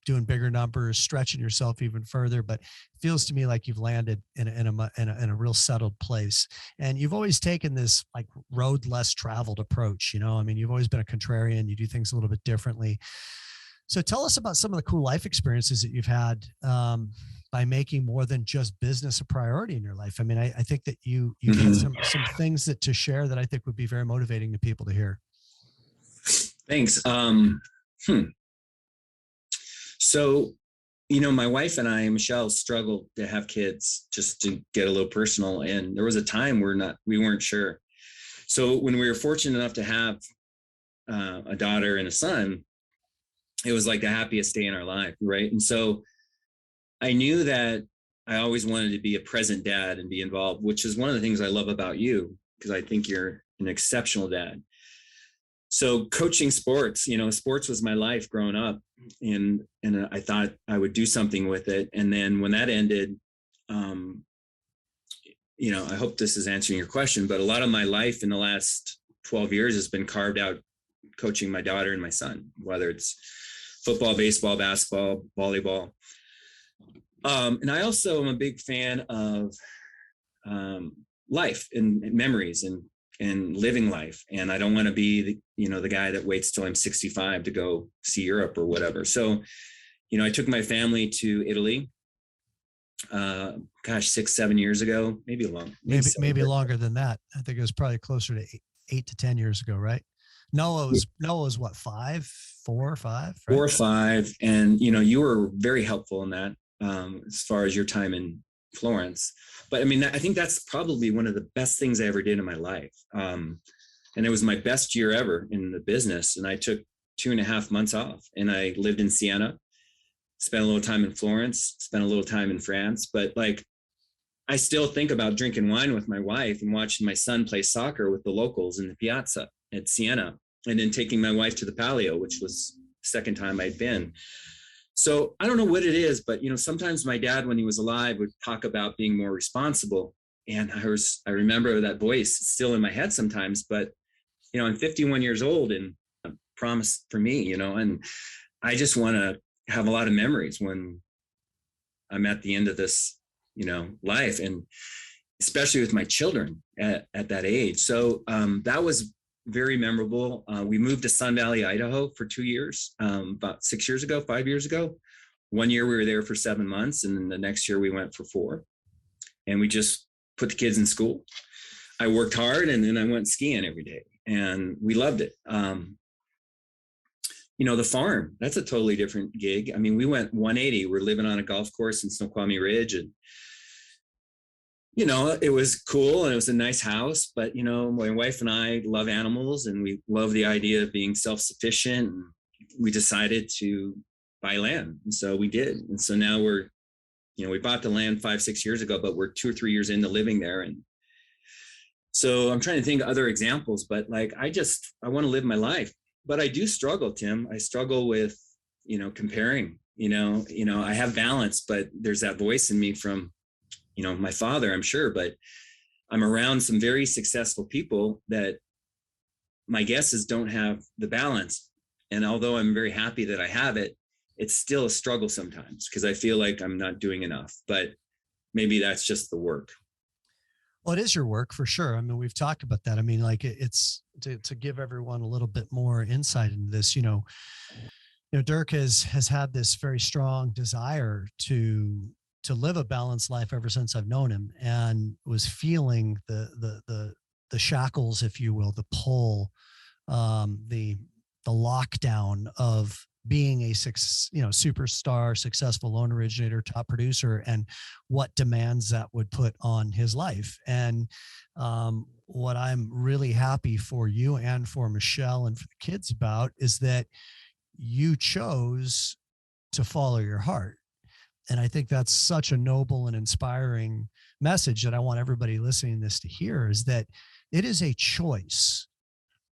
doing bigger numbers, stretching yourself even further. But it feels to me like you've landed in a real settled place. And you've always taken this like road less traveled approach. You know, I mean, you've always been a contrarian. You do things a little bit differently. So tell us about some of the cool life experiences that you've had, by making more than just business a priority in your life. I mean, I think that you had some things that to share that I think would be very motivating to people to hear. Thanks. So, my wife and I, Michelle, struggled to have kids, just to get a little personal. And there was a time we weren't sure. So when we were fortunate enough to have a daughter and a son, it was like the happiest day in our life, right? And so I knew that I always wanted to be a present dad and be involved, which is one of the things I love about you, because I think you're an exceptional dad. So coaching sports, sports was my life growing up, and I thought I would do something with it. And then when that ended, I hope this is answering your question, but a lot of my life in the last 12 years has been carved out coaching my daughter and my son, whether it's football, baseball, basketball, volleyball. And I also am a big fan of life and memories and living life. And I don't want to be the guy that waits till I'm 65 to go see Europe or whatever. So, I took my family to Italy, 6-7 years ago, maybe longer than that. I think it was probably closer to 8 to 10 years ago, right? Noah was what, 4 or 5, right? 4 or 5. And, you were very helpful in that, as far as your time in Florence. But I mean, I think that's probably one of the best things I ever did in my life. And it was my best year ever in the business. And I took 2.5 months off, and I lived in Siena, spent a little time in Florence, spent a little time in France. But like, I still think about drinking wine with my wife and watching my son play soccer with the locals in the piazza at Siena, and then taking my wife to the Palio, which was the second time I'd been. So I don't know what it is, but sometimes my dad, when he was alive, would talk about being more responsible. And I remember that voice still in my head sometimes, but I'm 51 years old, and a promise for me, and I just want to have a lot of memories when I'm at the end of this, life, and especially with my children at that age. So that was very memorable. We moved to Sun Valley, Idaho for 2 years, about 5 years ago. 1 year we were there for 7 months, and then the next year we went for 4. And we just put the kids in school. I worked hard, and then I went skiing every day, and we loved it. The farm, that's a totally different gig. I mean, we went 180. We're living on a golf course in Snoqualmie Ridge, and it was cool, and it was a nice house, but, my wife and I love animals, and we love the idea of being self-sufficient. And we decided to buy land. And so we did. And so now we bought the land 5-6 years ago, but we're 2 or 3 years into living there. And so I'm trying to think of other examples, but like, I want to live my life, but I do struggle, Tim. I struggle with, comparing, I have balance, but there's that voice in me from, my father, I'm sure, but I'm around some very successful people that my guess is don't have the balance. And although I'm very happy that I have it, it's still a struggle sometimes, because I feel like I'm not doing enough, but maybe that's just the work. Well, it is your work for sure. I mean, we've talked about that. I mean, like, it's to give everyone a little bit more insight into this, Dirk has had this very strong desire to live a balanced life ever since I've known him, and was feeling the shackles, if you will, the pull, the lockdown of being a superstar, successful loan originator, top producer, and what demands that would put on his life. And what I'm really happy for you and for Michelle and for the kids about is that you chose to follow your heart. And I think that's such a noble and inspiring message that I want everybody listening to this to hear, is that it is a choice.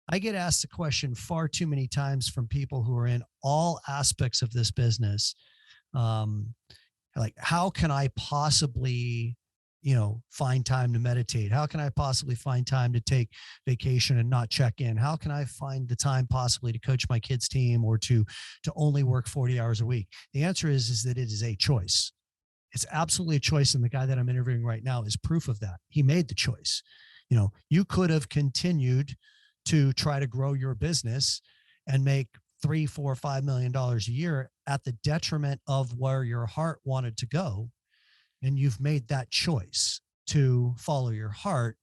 I get asked the question far too many times from people who are in all aspects of this business. Um, like, how can I possibly, find time to meditate? How can I possibly find time to take vacation and not check in? How can I find the time possibly to coach my kids team, or to only work 40 hours a week? The answer is that it is a choice. It's absolutely a choice. And the guy that I'm interviewing right now is proof of that. He made the choice. You could have continued to try to grow your business and make $3, $4, $5 million a year at the detriment of where your heart wanted to go. And you've made that choice to follow your heart.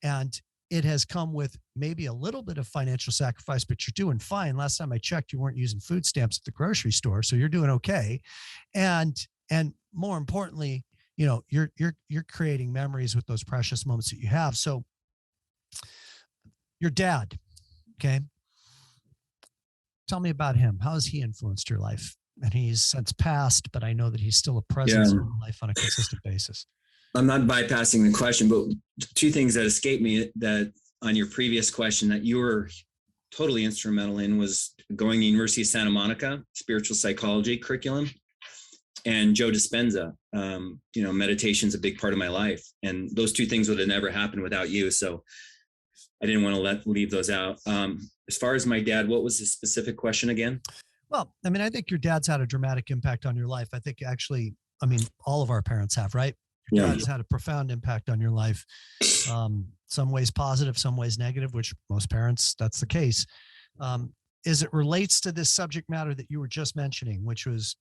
And it has come with maybe a little bit of financial sacrifice, but you're doing fine. Last time I checked, you weren't using food stamps at the grocery store, so you're doing okay. And more importantly, you're creating memories with those precious moments that you have. So your dad, okay, tell me about him. How has he influenced your life? And he's since passed, but I know that he's still a presence in your life on a consistent basis. I'm not bypassing the question, but two things that escaped me that on your previous question that you were totally instrumental in was going to University of Santa Monica, spiritual psychology curriculum, and Joe Dispenza. Meditation is a big part of my life, and those two things would have never happened without you. So I didn't want to leave those out. As far as my dad, what was the specific question again? Well, I mean, I think your dad's had a dramatic impact on your life. I think actually, all of our parents have, right? Your dad's had a profound impact on your life. Some ways positive, some ways negative, which most parents, that's the case. As it relates to this subject matter that you were just mentioning, which was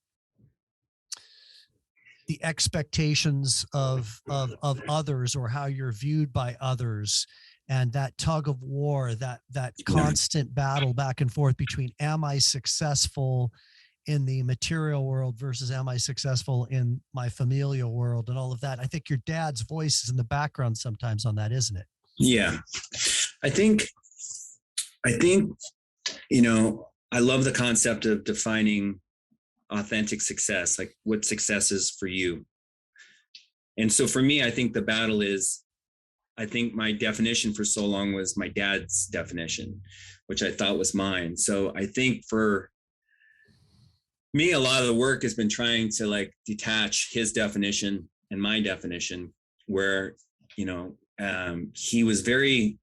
the expectations of others, or how you're viewed by others, and that tug of war, that constant battle back and forth between, am I successful in the material world versus am I successful in my familial world, and all of that. I think your dad's voice is in the background sometimes on that, isn't it? Yeah. I think, I love the concept of defining authentic success, like what success is for you. And so for me, I think the battle is, I think my definition for so long was my dad's definition, which I thought was mine. So I think for me, a lot of the work has been trying to detach his definition and my definition, where, he was very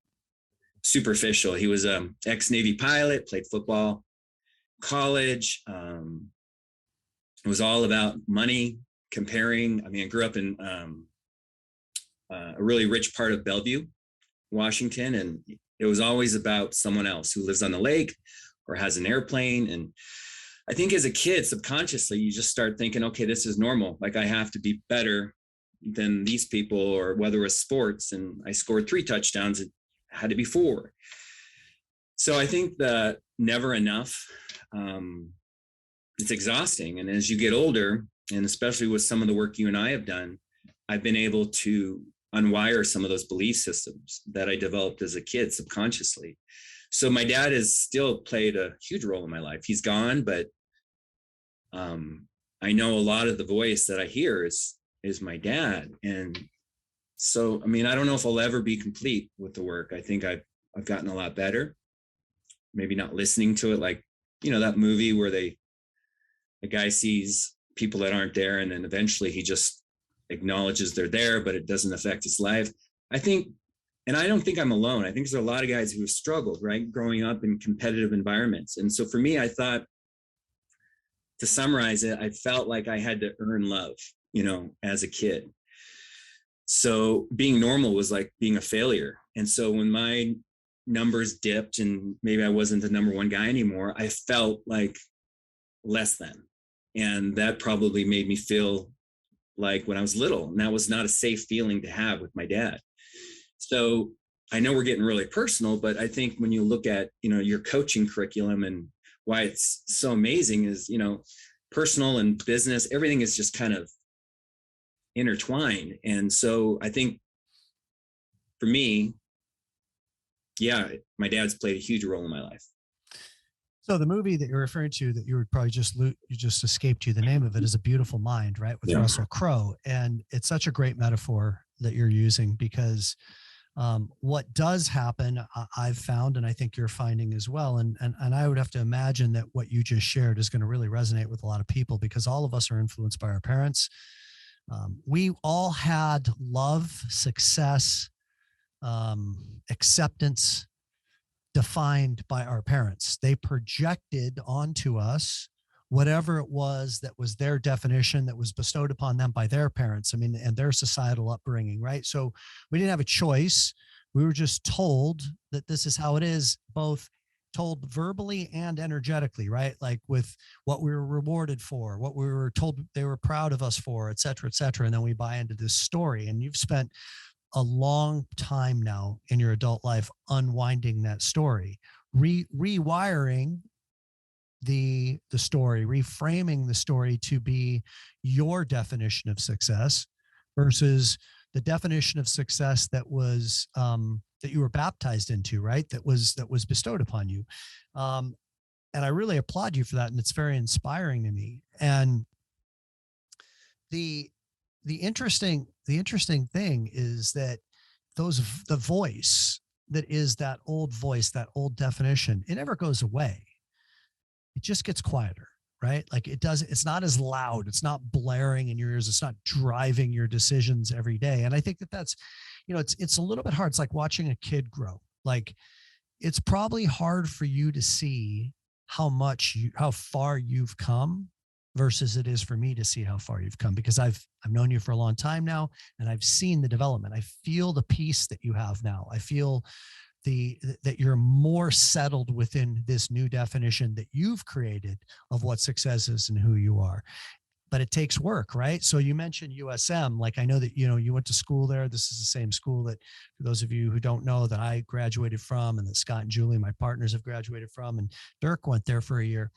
superficial. He was an ex-Navy pilot, played football, college. It was all about money, comparing. I grew up in a really rich part of Bellevue, Washington, and it was always about someone else who lives on the lake or has an airplane. And I think as a kid, subconsciously, you just start thinking, okay, this is normal. Like, I have to be better than these people, or whether it was sports, and I scored 3 touchdowns, it had to be 4. So I think that never enough, it's exhausting. And as you get older, and especially with some of the work you and I have done, I've been able to unwire some of those belief systems that I developed as a kid subconsciously. So my dad has still played a huge role in my life. He's gone, but I know a lot of the voice that I hear is my dad. And so, I don't know if I'll ever be complete with the work. I think I've gotten a lot better. Maybe not listening to it like, that movie where the guy sees people that aren't there, and then eventually he just acknowledges they're there, but it doesn't affect his life. I think, and I don't think I'm alone. I think there's a lot of guys who have struggled, right, growing up in competitive environments. And so for me, I thought, to summarize it, I felt like I had to earn love, as a kid. So being normal was like being a failure. And so when my numbers dipped and maybe I wasn't the number 1 guy anymore, I felt like less than. And that probably made me feel like when I was little, and that was not a safe feeling to have with my dad. So I know we're getting really personal, but I think when you look at, your coaching curriculum and why it's so amazing is, personal and business, everything is just kind of intertwined. And so I think for me, yeah, my dad's played a huge role in my life. So the movie that you're referring to that you would probably you just escaped you, the name of it is A Beautiful Mind, right? With Russell Crowe. And it's such a great metaphor that you're using because what does happen, I've found, and I think you're finding as well. And I would have to imagine that what you just shared is going to really resonate with a lot of people because all of us are influenced by our parents. We all had love, success, acceptance defined by our parents. They projected onto us whatever it was that was their definition that was bestowed upon them by their parents. I mean, and their societal upbringing, right? So we didn't have a choice. We were just told that this is how it is, both told verbally and energetically, right? Like with what we were rewarded for, what we were told they were proud of us for, et cetera, et cetera. And then we buy into this story. And you've spent a long time now in your adult life unwinding that story, rewiring the story, reframing the story to be your definition of success versus the definition of success that was that you were baptized into, right? That was bestowed upon you. And I really applaud you for that, and it's very inspiring to me. And the interesting thing is that the voice that is that old voice, that old definition, it never goes away. It just gets quieter, right? Like it's not as loud. It's not blaring in your ears. It's not driving your decisions every day. And I think that's, it's a little bit hard. It's like watching a kid grow. Like it's probably hard for you to see how far you've come versus it is for me to see how far you've come because I've known you for a long time now and I've seen the development. I feel the peace that you have now. I feel that you're more settled within this new definition that you've created of what success is and who you are. But it takes work, right? So you mentioned USM. Like I know that, you went to school there. This is the same school that, for those of you who don't know, that I graduated from and that Scott and Julie, my partners, have graduated from, and Dirk went there for a year.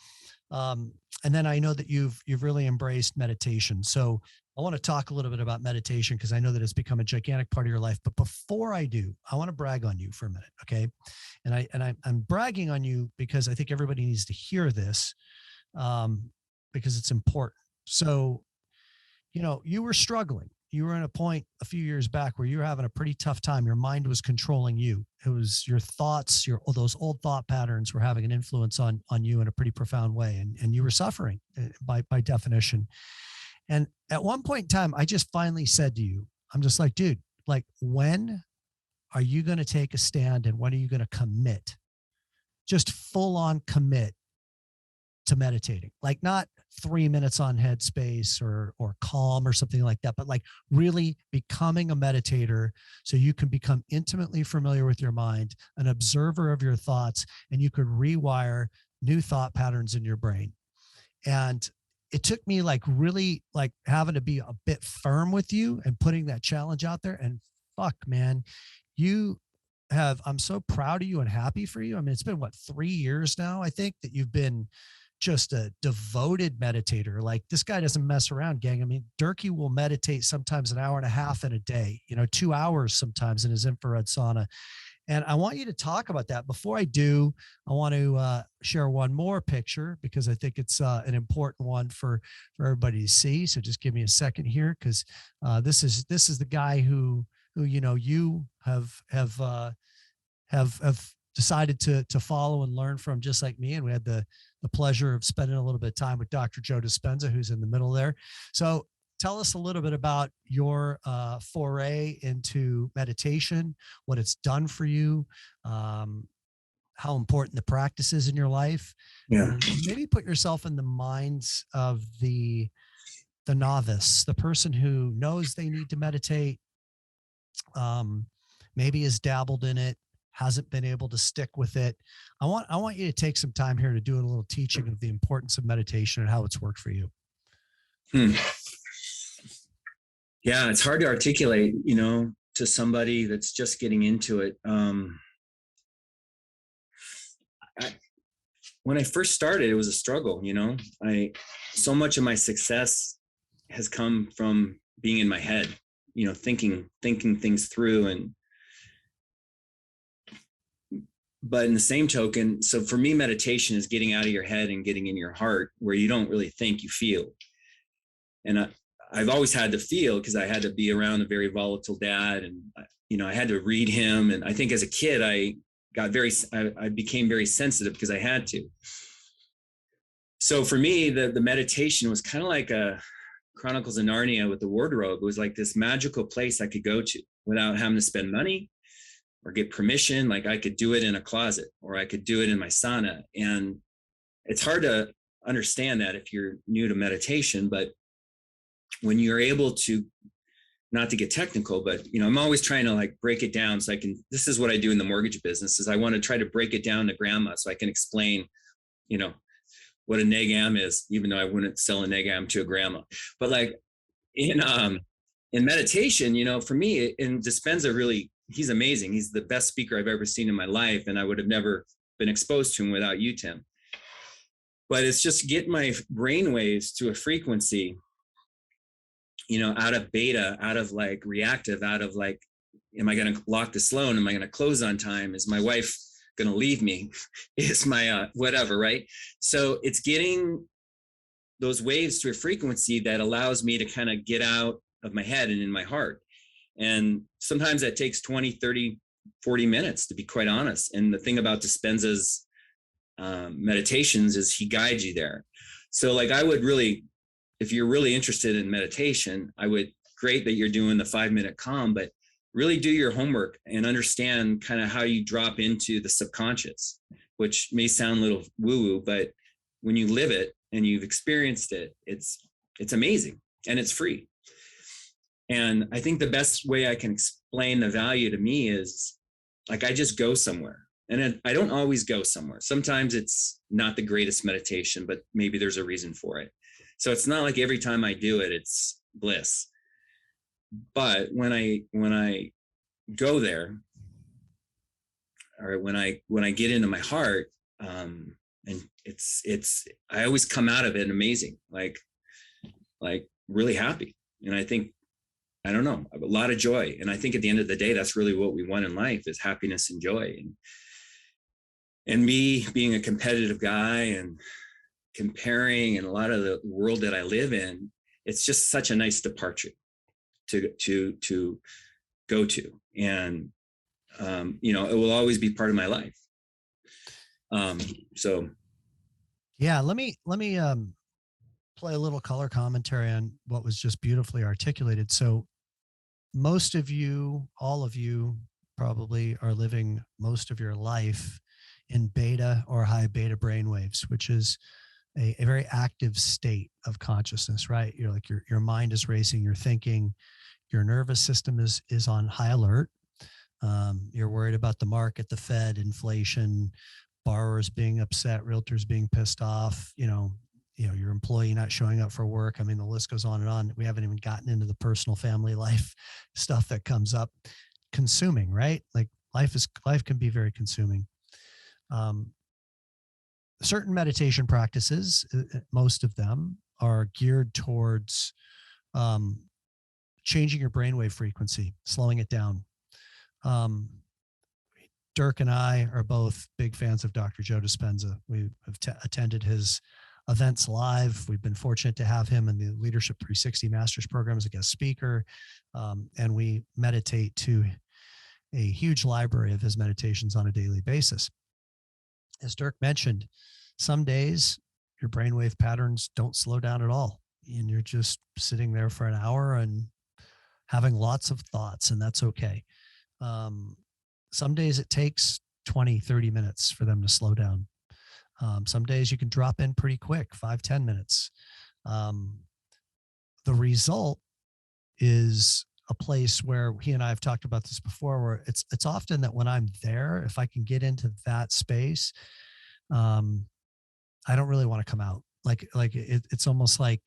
And then I know that you've really embraced meditation. So I want to talk a little bit about meditation because I know that it's become a gigantic part of your life. But before I do, I want to brag on you for a minute, okay? And I'm bragging on you because I think everybody needs to hear this because it's important. So, you were struggling. You were in a point a few years back where you were having a pretty tough time. Your mind was controlling you. It was your thoughts, those old thought patterns were having an influence on you in a pretty profound way. And you were suffering by definition. And at one point in time, I just finally said to you, I'm just like, dude, like, when are you going to take a stand and when are you going to commit? Just full on commit to meditating, like not 3 minutes on Headspace or Calm or something like that, but like really becoming a meditator so you can become intimately familiar with your mind, an observer of your thoughts, and you could rewire new thought patterns in your brain. And it took me like really like having to be a bit firm with you and putting that challenge out there. And fuck, man, I'm so proud of you and happy for you. I mean, it's been 3 years now, I think, that you've been just a devoted meditator. Like this guy doesn't mess around, gang. I mean, Dirky will meditate sometimes an hour and a half in a day, 2 hours sometimes in his infrared sauna. And I want you to talk about that. Before I do, I want to share one more picture because I think it's an important one for everybody to see. So just give me a second here because this is the guy who you have decided to follow and learn from, just like me. And we had the pleasure of spending a little bit of time with Dr. Joe Dispenza, who's in the middle there. So tell us a little bit about your foray into meditation, what it's done for you, how important the practice is in your life. Yeah. And maybe put yourself in the minds of the novice, the person who knows they need to meditate, maybe has dabbled in it, hasn't been able to stick with it. I want you to take some time here to do a little teaching of the importance of meditation and how it's worked for you. Yeah, it's hard to articulate, to somebody that's just getting into it. When I first started, it was a struggle. So much of my success has come from being in my head, thinking things through. And but in the same token, so for me, meditation is getting out of your head and getting in your heart where you don't really think, you feel. And I've always had to feel because I had to be around a very volatile dad, and I had to read him. And I think as a kid, I became very sensitive because I had to. So for me, the meditation was kind of like a Chronicles of Narnia with the wardrobe. It was like this magical place I could go to without having to spend money or get permission. Like I could do it in a closet, or I could do it in my sauna. And it's hard to understand that if you're new to meditation, but when you're able to, not to get technical, but I'm always trying to like break it down so I can, this is what I do in the mortgage business, is I want to try to break it down to grandma so I can explain, what a neg am is, even though I wouldn't sell a neg am to a grandma. But like in meditation, for me, and Dispenza really, he's amazing. He's the best speaker I've ever seen in my life. And I would have never been exposed to him without you, Tim. But it's just get my brain waves to a frequency, out of beta, out of like reactive, out of like, am I going to lock this loan? Am I going to close on time? Is my wife going to leave me? Is my whatever, right? So it's getting those waves to a frequency that allows me to kind of get out of my head and in my heart. And sometimes that takes 20, 30, 40 minutes, to be quite honest. And the thing about Dispenza's meditations is he guides you there. So like I would really, if you're really interested in meditation, great that you're doing the 5-minute calm, but really do your homework and understand kind of how you drop into the subconscious, which may sound a little woo-woo, but when you live it and you've experienced it, it's amazing and it's free. And I think the best way I can explain the value to me is like, I just go somewhere, and I don't always go somewhere. Sometimes it's not the greatest meditation, but maybe there's a reason for it. So it's not like every time I do it, it's bliss. But when I go there, or when I get into my heart, and I always come out of it amazing, like really happy. And I think, I don't know, a lot of joy. And I think at the end of the day, that's really what we want in life, is happiness and joy. And me being a competitive guy and comparing, and a lot of the world that I live in, it's just such a nice departure to go to. And, it will always be part of my life. So. Yeah, let me play a little color commentary on what was just beautifully articulated. So most of you, all of you probably are living most of your life in beta or high beta brainwaves, which is a very active state of consciousness, right? You're like, your mind is racing, you're thinking, your nervous system is on high alert. You're worried about the market, the Fed, inflation, borrowers being upset, realtors being pissed off, your employee not showing up for work. I mean, the list goes on and on. We haven't even gotten into the personal family life stuff that comes up. Consuming, right? Like life can be very consuming. Certain meditation practices, most of them are geared towards changing your brainwave frequency, slowing it down. Dirk and I are both big fans of Dr. Joe Dispenza. We have attended his events live. We've been fortunate to have him in the Leadership 360 Masters program as a guest speaker. And we meditate to a huge library of his meditations on a daily basis. As Dirk mentioned, some days your brainwave patterns don't slow down at all. And you're just sitting there for an hour and having lots of thoughts, and that's okay. Some days it takes 20, 30 minutes for them to slow down. Some days you can drop in pretty quick, 5-10 minutes. The result is a place where he and I have talked about this before, where it's often that when I'm there, if I can get into that space, I don't really want to come out. It's almost like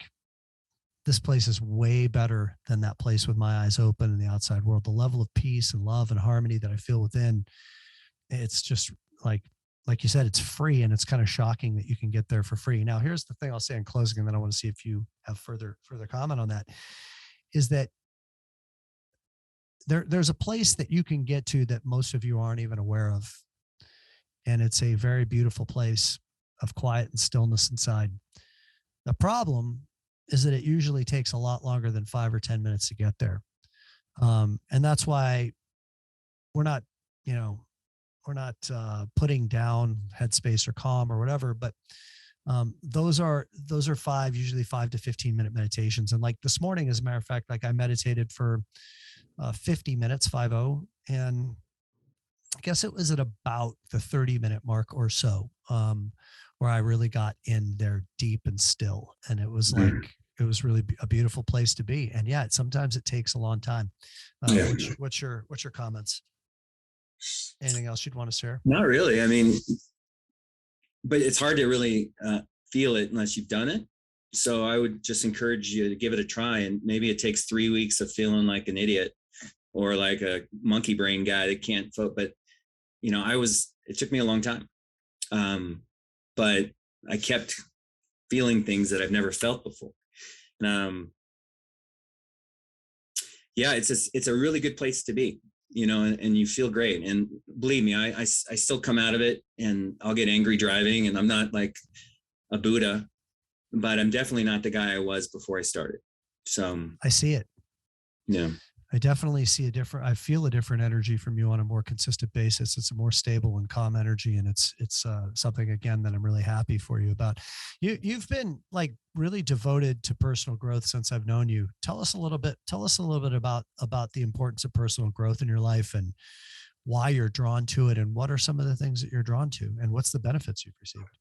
this place is way better than that place with my eyes open in the outside world. The level of peace and love and harmony that I feel within, it's just like you said, it's free, and it's kind of shocking that you can get there for free. Now, here's the thing I'll say in closing, and then I want to see if you have further comment on that, is that there's a place that you can get to that most of you aren't even aware of. and it's a very beautiful place of quiet and stillness inside. The problem is that it usually takes a lot longer than 5 or 10 minutes to get there. And that's why we're not, you know, we're not putting down Headspace or Calm or whatever, but those are usually 5 to 15 minute meditations. And like this morning, as a matter of fact, like I meditated for 50 minutes, 50, and I guess it was at about the 30-minute mark or so, where I really got in there deep and still. And it was like, it was really a beautiful place to be. And yeah, sometimes it takes a long time. Yeah. What's your comments? Anything else you'd want to share? Not really. I mean, but it's hard to really feel it unless you've done it. So I would just encourage you to give it a try. And maybe it takes 3 weeks of feeling like an idiot or like a monkey brain guy that can't vote. But, you know, it took me a long time. But I kept feeling things that I've never felt before. Yeah, it's a really good place to be, you know, and you feel great. And believe me, I still come out of it and I'll get angry driving, and I'm not like a Buddha, but I'm definitely not the guy I was before I started. So I see it. Yeah. I definitely see I feel a different energy from you on a more consistent basis. It's a more stable and calm energy. And it's something, again, that I'm really happy for you about. You've been like really devoted to personal growth since I've known you. Tell us a little bit about the importance of personal growth in your life and why you're drawn to it. And what are some of the things that you're drawn to, and what's the benefits you've received?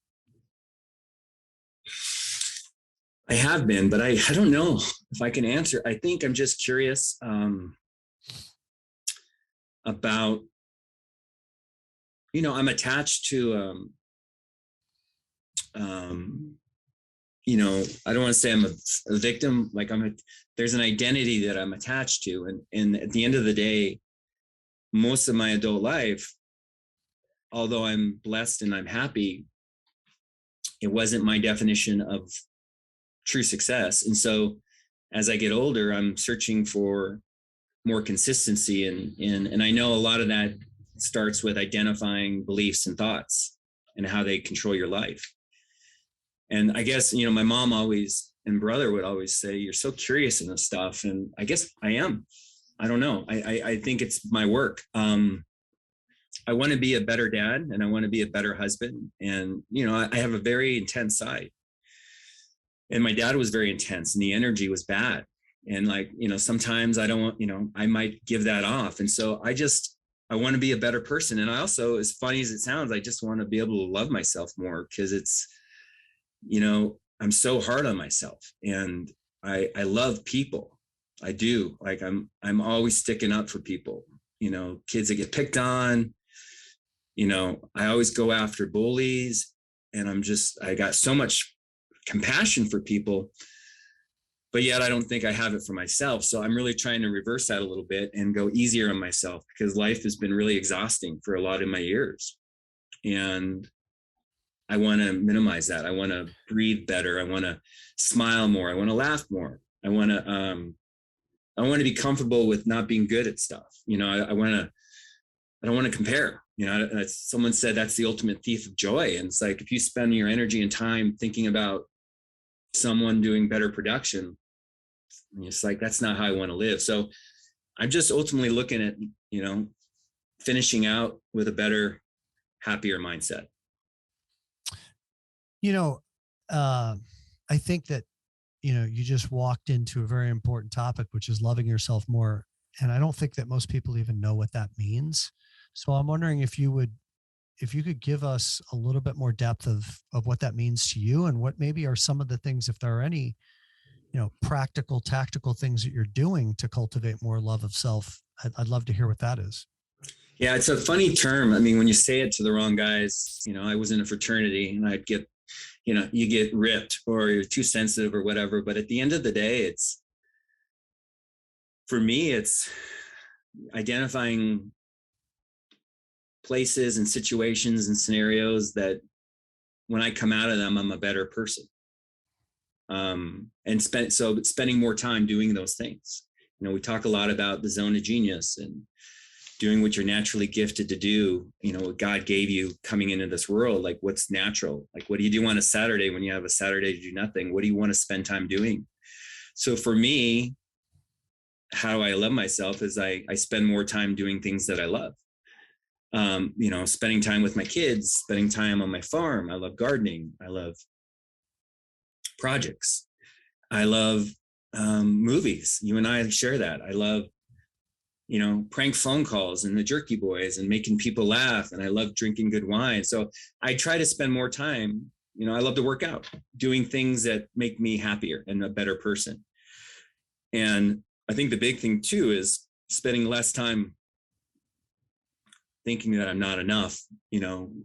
I have been, but I don't know if I can answer. I think I'm just curious about, you know, I'm attached to, you know, I don't want to say I'm a victim. Like there's an identity that I'm attached to. And at the end of the day, most of my adult life, although I'm blessed and I'm happy, it wasn't my definition of true success. And so as I get older, I'm searching for more consistency. And I know a lot of that starts with identifying beliefs and thoughts and how they control your life. And I guess, you know, my mom and brother would always say, you're so curious in this stuff. And I guess I am. I don't know. I think it's my work. I want to be a better dad, and I want to be a better husband. And, you know, I have a very intense side. And my dad was very intense, and the energy was bad. And like, you know, sometimes I don't want, you know, I might give that off. And so I want to be a better person. And I also, as funny as it sounds, I just want to be able to love myself more, because it's, you know, I'm so hard on myself, and I love people. I do. Like I'm always sticking up for people, you know, kids that get picked on, you know, I always go after bullies, and I got so much compassion for people, but yet I don't think I have it for myself. So I'm really trying to reverse that a little bit and go easier on myself, because life has been really exhausting for a lot of my years. And I want to minimize that. I want to breathe better. I want to smile more. I want to laugh more. I want to be comfortable with not being good at stuff. You know, I don't want to compare. You know, someone said that's the ultimate thief of joy. And it's like, if you spend your energy and time thinking about someone doing better production, it's like, that's not how I want to live. So I'm just ultimately looking at, you know, finishing out with a better, happier mindset. You know, I think that, you know, you just walked into a very important topic, which is loving yourself more. And I don't think that most people even know what that means. So I'm wondering if you could give us a little bit more depth of what that means to you, and what maybe are some of the things, if there are any, you know, practical, tactical things that you're doing to cultivate more love of self. I'd love to hear what that is. Yeah, it's a funny term. I mean, when you say it to the wrong guys, you know, I was in a fraternity, and I'd get, you know, you get ripped or you're too sensitive or whatever. But at the end of the day, for me, it's identifying places and situations and scenarios that when I come out of them, I'm a better person. And spending more time doing those things. You know, we talk a lot about the zone of genius, and doing what you're naturally gifted to do, what God gave you coming into this world, like what's natural, like what do you do on a Saturday when you have a Saturday to do nothing? What do you want to spend time doing? So for me, how I love myself is I spend more time doing things that I love. Spending time with my kids, spending time on my farm. I love gardening. I love projects. I love movies. You and I share that. I love prank phone calls and the Jerky Boys and making people laugh. And I love drinking good wine. So I try to spend more time. I love to work out, doing things that make me happier and a better person. And I think the big thing too is spending less time thinking that I'm not enough,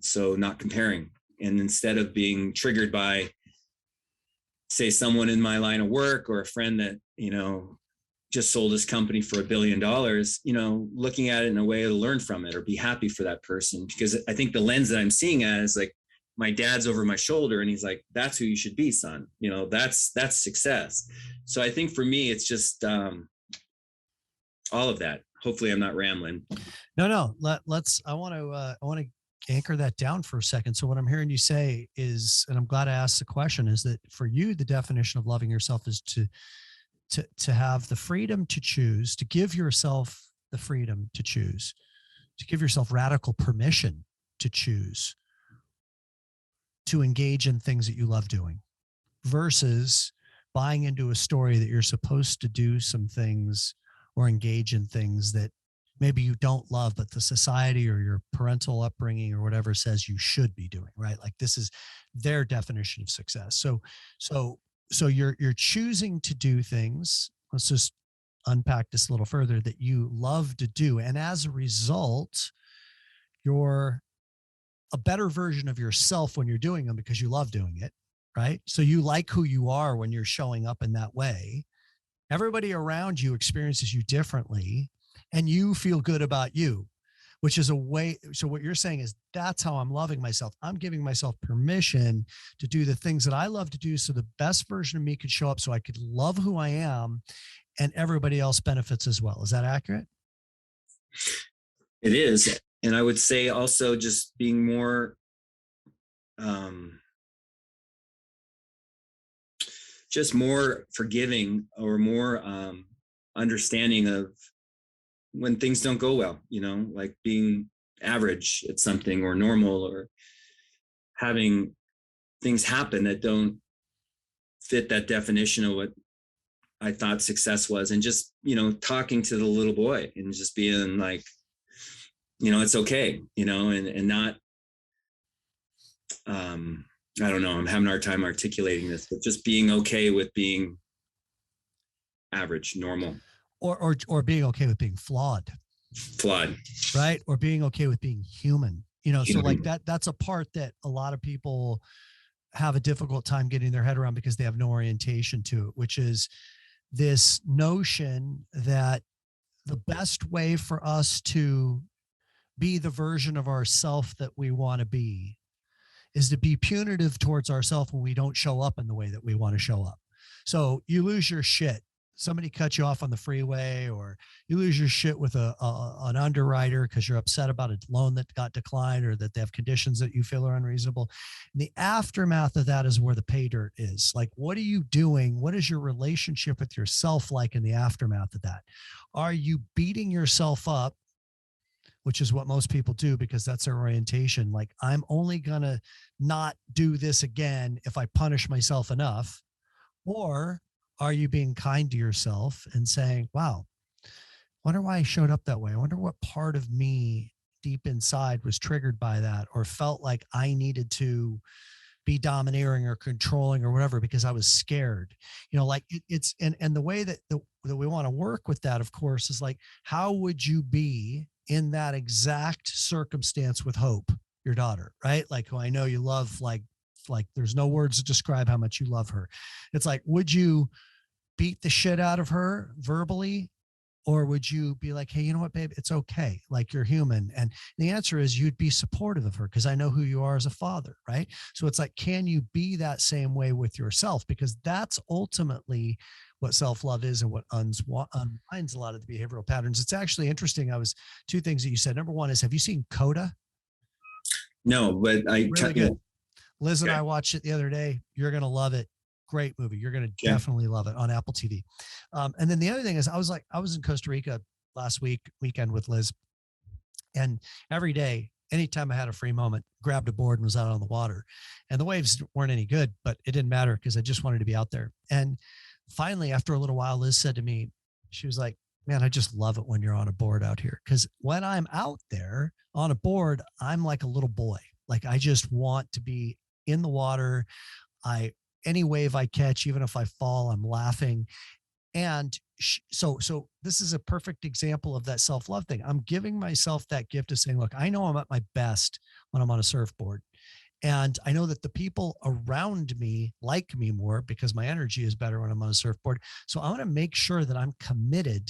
so not comparing. And instead of being triggered by, say, someone in my line of work or a friend that, just sold his company for $1 billion, looking at it in a way to learn from it or be happy for that person. Because I think the lens that I'm seeing at is like, my dad's over my shoulder and he's like, that's who you should be, son. That's success. So I think for me, it's just all of that. Hopefully I'm not rambling. No. I want to anchor that down for a second. So what I'm hearing you say is, and I'm glad I asked the question, is that for you, the definition of loving yourself is to have the freedom to choose, to give yourself the freedom to choose, to give yourself radical permission to choose, to engage in things that you love doing, versus buying into a story that you're supposed to do some things or engage in things that maybe you don't love, but the society or your parental upbringing or whatever says you should be doing, right? Like this is their definition of success. So you're choosing to do things. Let's just unpack this a little further, that you love to do. And as a result, you're a better version of yourself when you're doing them because you love doing it, right? So you like who you are when you're showing up in that way. Everybody around you experiences you differently and you feel good about you, which is a way. So what you're saying is that's how I'm loving myself. I'm giving myself permission to do the things that I love to do so the best version of me could show up so I could love who I am and everybody else benefits as well. Is that accurate? It is. And I would say also just being more just more forgiving or more understanding of when things don't go well, like being average at something or normal, or having things happen that don't fit that definition of what I thought success was. And just, talking to the little boy and just being like, it's okay, and not, I don't know, I'm having a hard time articulating this, but just being okay with being average, normal. Or being okay with being flawed, right? Or being okay with being human, so like that's a part that a lot of people have a difficult time getting their head around because they have no orientation to it, which is this notion that the best way for us to be the version of ourself that we want to be is to be punitive towards ourselves when we don't show up in the way that we want to show up. So you lose your shit. Somebody cut you off on the freeway, or you lose your shit with an underwriter because you're upset about a loan that got declined or that they have conditions that you feel are unreasonable. And the aftermath of that is where the pay dirt is. Like, what are you doing? What is your relationship with yourself like in the aftermath of that? Are you beating yourself up, which is what most people do because that's their orientation? Like, I'm only going to not do this again if I punish myself enough. Or are you being kind to yourself and saying, wow, wonder why I showed up that way? I wonder what part of me deep inside was triggered by that or felt like I needed to be domineering or controlling or whatever because I was scared. Like it's and the way that we want to work with that, of course, is like, how would you be in that exact circumstance with Hope, your daughter, right? Like, who I know you love, like there's no words to describe how much you love her. It's like, would you beat the shit out of her verbally Or would you be like, hey, you know what, babe, it's okay. Like, you're human. And the answer is you'd be supportive of her because I know who you are as a father, right? So it's like, can you be that same way with yourself? Because that's ultimately what self-love is and what unwinds a lot of the behavioral patterns. It's actually interesting. Two things that you said. Number one is, have you seen Coda? No, but Really good. Liz and Okay. I watched it the other day. You're going to love it. Great movie. You're going to definitely love it on Apple TV. And then the other thing is, I was in Costa Rica last weekend with Liz, and every day, anytime I had a free moment, grabbed a board and was out on the water. And the waves weren't any good, but it didn't matter because I just wanted to be out there. And finally, after a little while, Liz said to me, she was like, man, I just love it when you're on a board out here. Because when I'm out there on a board, I'm like a little boy. Like, I just want to be in the water. Any wave I catch, even if I fall, I'm laughing. And so this is a perfect example of that self-love thing. I'm giving myself that gift of saying, look, I know I'm at my best when I'm on a surfboard. And I know that the people around me like me more because my energy is better when I'm on a surfboard. So I want to make sure that I'm committed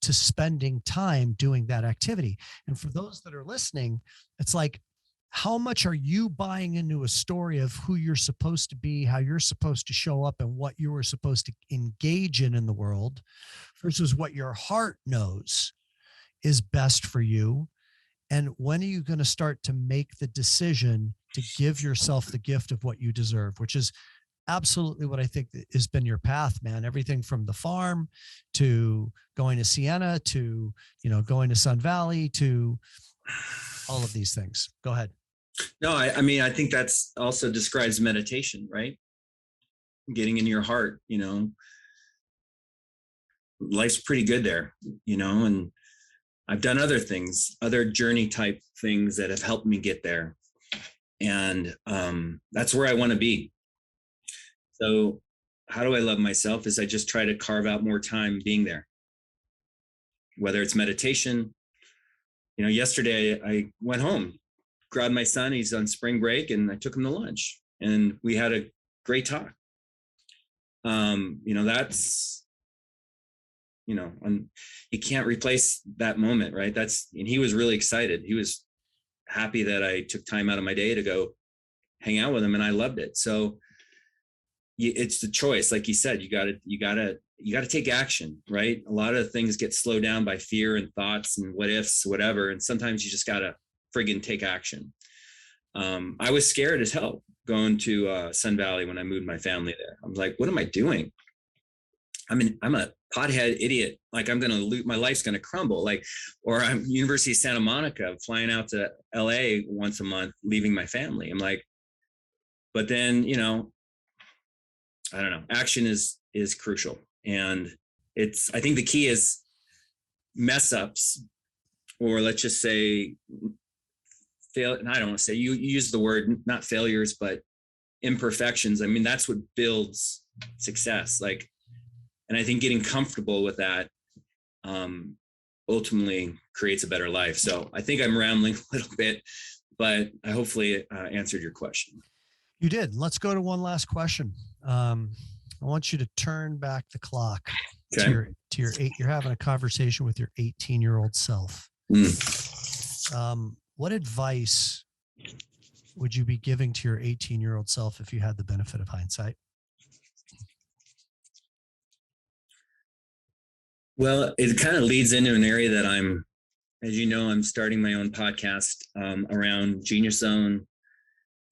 to spending time doing that activity. And for those that are listening, it's like, how much are you buying into a story of who you're supposed to be, how you're supposed to show up, and what you were supposed to engage in the world versus what your heart knows is best for you? And when are you going to start to make the decision to give yourself the gift of what you deserve, which is absolutely what I think has been your path, man. Everything from the farm to going to Siena to, going to Sun Valley to all of these things. Go ahead. No, I mean, I think that's also describes meditation, right? Getting in your heart, life's pretty good there, and I've done other things, other journey type things that have helped me get there. And that's where I want to be. So how do I love myself is I just try to carve out more time being there, whether it's meditation. Yesterday I went home, grabbed my son, he's on spring break, and I took him to lunch and we had a great talk. That's, and you can't replace that moment, right? And he was really excited. He was happy that I took time out of my day to go hang out with him, and I loved it. So it's the choice. Like you said, you gotta take action, right? A lot of things get slowed down by fear and thoughts and what ifs, whatever. And sometimes you just gotta friggin' take action. I was scared as hell going to Sun Valley when I moved my family there. I was like, what am I doing? I'm a pothead idiot. Like, my life's gonna crumble. Like, or I'm University of Santa Monica, flying out to LA once a month, leaving my family. I'm like, but then, I don't know, action is crucial. And I think the key is mess ups, or let's just say fail. And I don't want to say, you use the word, not failures, but imperfections. I mean, that's what builds success. Like, and I think getting comfortable with that ultimately creates a better life. So I think I'm rambling a little bit, but I hopefully answered your question. You did. Let's go to one last question. I want you to turn back the clock to your you're having a conversation with your 18-year-old self. What advice would you be giving to your 18-year-old self if you had the benefit of hindsight? Well, it kind of leads into an area that I'm starting my own podcast around Genius Zone,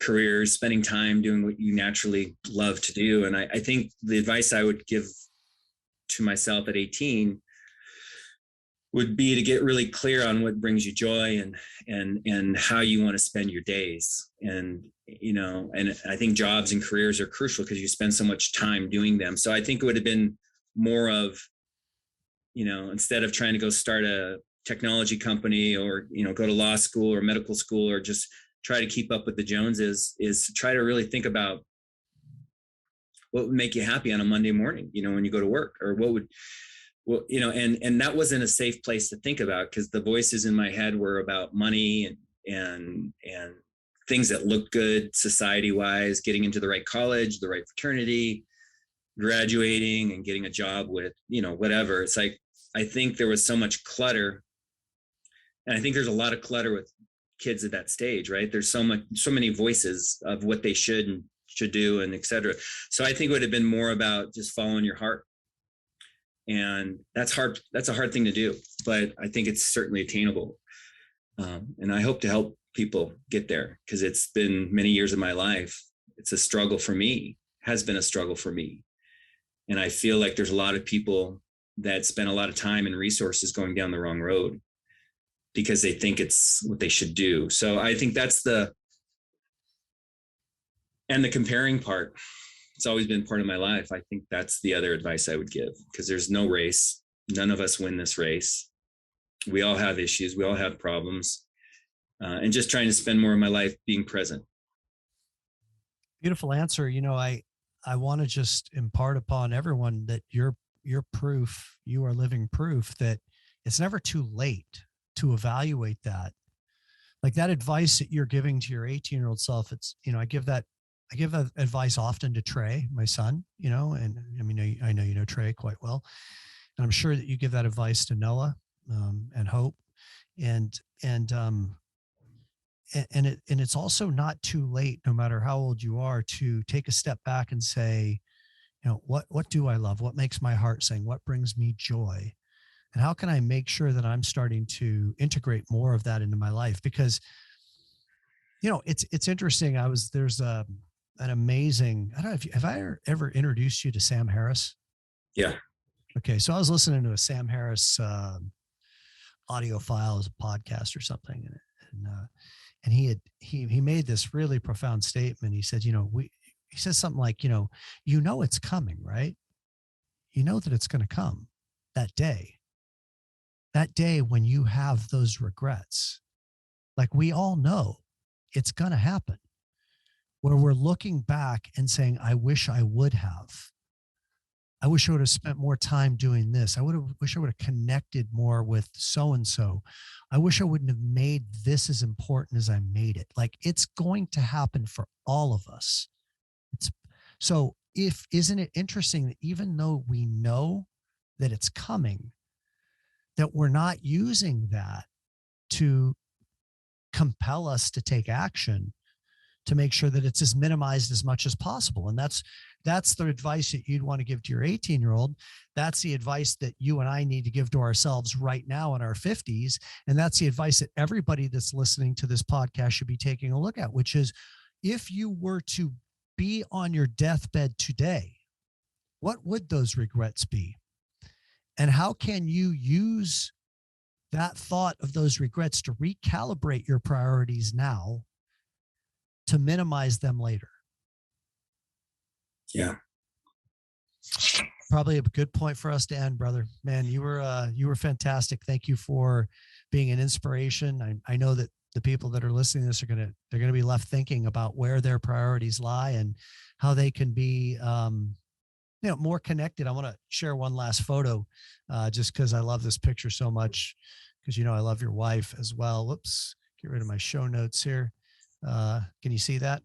careers, spending time doing what you naturally love to do. And I think the advice I would give to myself at 18 would be to get really clear on what brings you joy and how you want to spend your days. And I think jobs and careers are crucial because you spend so much time doing them. So I think it would have been more of, instead of trying to go start a technology company or, go to law school or medical school or just try to keep up with the Joneses, is to try to really think about what would make you happy on a Monday morning, when you go to work, or and that wasn't a safe place to think about, because the voices in my head were about money and things that looked good society wise, getting into the right college, the right fraternity, graduating and getting a job with, whatever. It's like, I think there was so much clutter, and I think there's a lot of clutter with kids at that stage, right? There's so many voices of what they should do, and et cetera. So I think it would have been more about just following your heart. And that's hard. That's a hard thing to do, but I think it's certainly attainable. And I hope to help people get there, because it's been many years of my life. It's a struggle for me, has been a struggle for me. And I feel like there's a lot of people that spend a lot of time and resources going down the wrong road because they think it's what they should do. So I think that's the comparing part. It's always been part of my life. I think that's the other advice I would give, because there's no race. None of us win this race. We all have issues. We all have problems. And just trying to spend more of my life being present. Beautiful answer. I want to just impart upon everyone that you're proof, you are living proof that it's never too late to evaluate that. Like that advice that you're giving to your 18-year-old self, it's, I give that advice often to Trey, my son, and I mean, I know, Trey quite well. And I'm sure that you give that advice to Noah, and Hope, and it's also not too late, no matter how old you are, to take a step back and say, what do I love? What makes my heart sing? What brings me joy? And how can I make sure that I'm starting to integrate more of that into my life? Because, it's interesting. There's an amazing, I don't know if have I ever introduced you to Sam Harris? Yeah. Okay. So I was listening to a Sam Harris, audio file as a podcast or something. And he made this really profound statement. He said, he says something like, it's coming, right? You know that it's going to come that day when you have those regrets. Like we all know it's going to happen, where we're looking back and saying, I wish I would have. I wish I would have spent more time doing this. Wish I would have connected more with so-and-so. I wish I wouldn't have made this as important as I made it. Like it's going to happen for all of us. Isn't it interesting that even though we know that it's coming, that we're not using that to compel us to take action, to make sure that it's as minimized as much as possible. And that's the advice that you'd want to give to your 18-year-old. That's the advice that you and I need to give to ourselves right now in our 50s. And that's the advice that everybody that's listening to this podcast should be taking a look at, which is, if you were to be on your deathbed today, what would those regrets be? And how can you use that thought of those regrets to recalibrate your priorities now to minimize them later? Yeah. Probably a good point for us to end, brother. Man, you were fantastic. Thank you for being an inspiration. I know that the people that are listening to this they're going to be left thinking about where their priorities lie and how they can be, more connected. I want to share one last photo, just because I love this picture so much, because, I love your wife as well. Whoops. Get rid of my show notes here. Can you see that?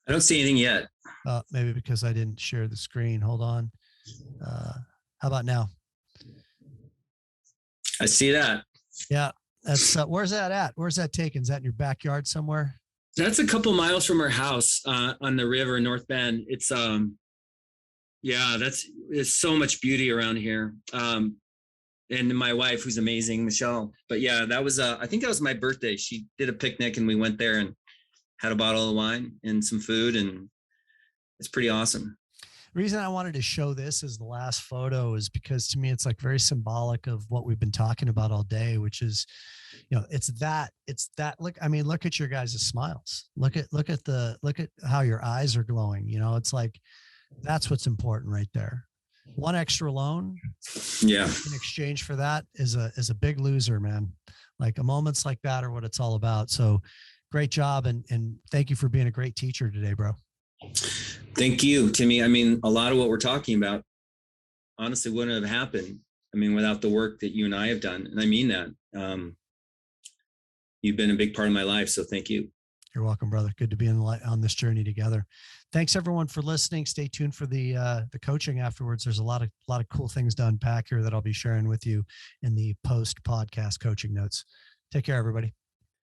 I don't see anything yet. Maybe because I didn't share the screen. Hold on. How about now? I see that. Yeah. That's where's that at? Where's that taken? Is that in your backyard somewhere? That's a couple miles from our house, on the river in North Bend. It's there's so much beauty around here. And my wife, who's amazing, Michelle. But yeah, that was I think that was my birthday. She did a picnic and we went there and had a bottle of wine and some food, and it's pretty awesome. The reason I wanted to show this as the last photo is because to me, it's like very symbolic of what we've been talking about all day, which is, it's that look at your guys' smiles. Look at how your eyes are glowing. It's like, that's what's important right there. One extra loan, yeah, in exchange for that is a big loser, man. Like moments like that are what it's all about. So great job. And thank you for being a great teacher today, bro. Thank you, Timmy. I mean, a lot of what we're talking about honestly wouldn't have happened, without the work that you and I have done. And I mean that. You've been a big part of my life. So thank you. You're welcome, brother. Good to be on this journey together. Thanks everyone for listening. Stay tuned for the coaching afterwards. There's a lot of cool things to unpack here that I'll be sharing with you in the post podcast coaching notes. Take care, everybody.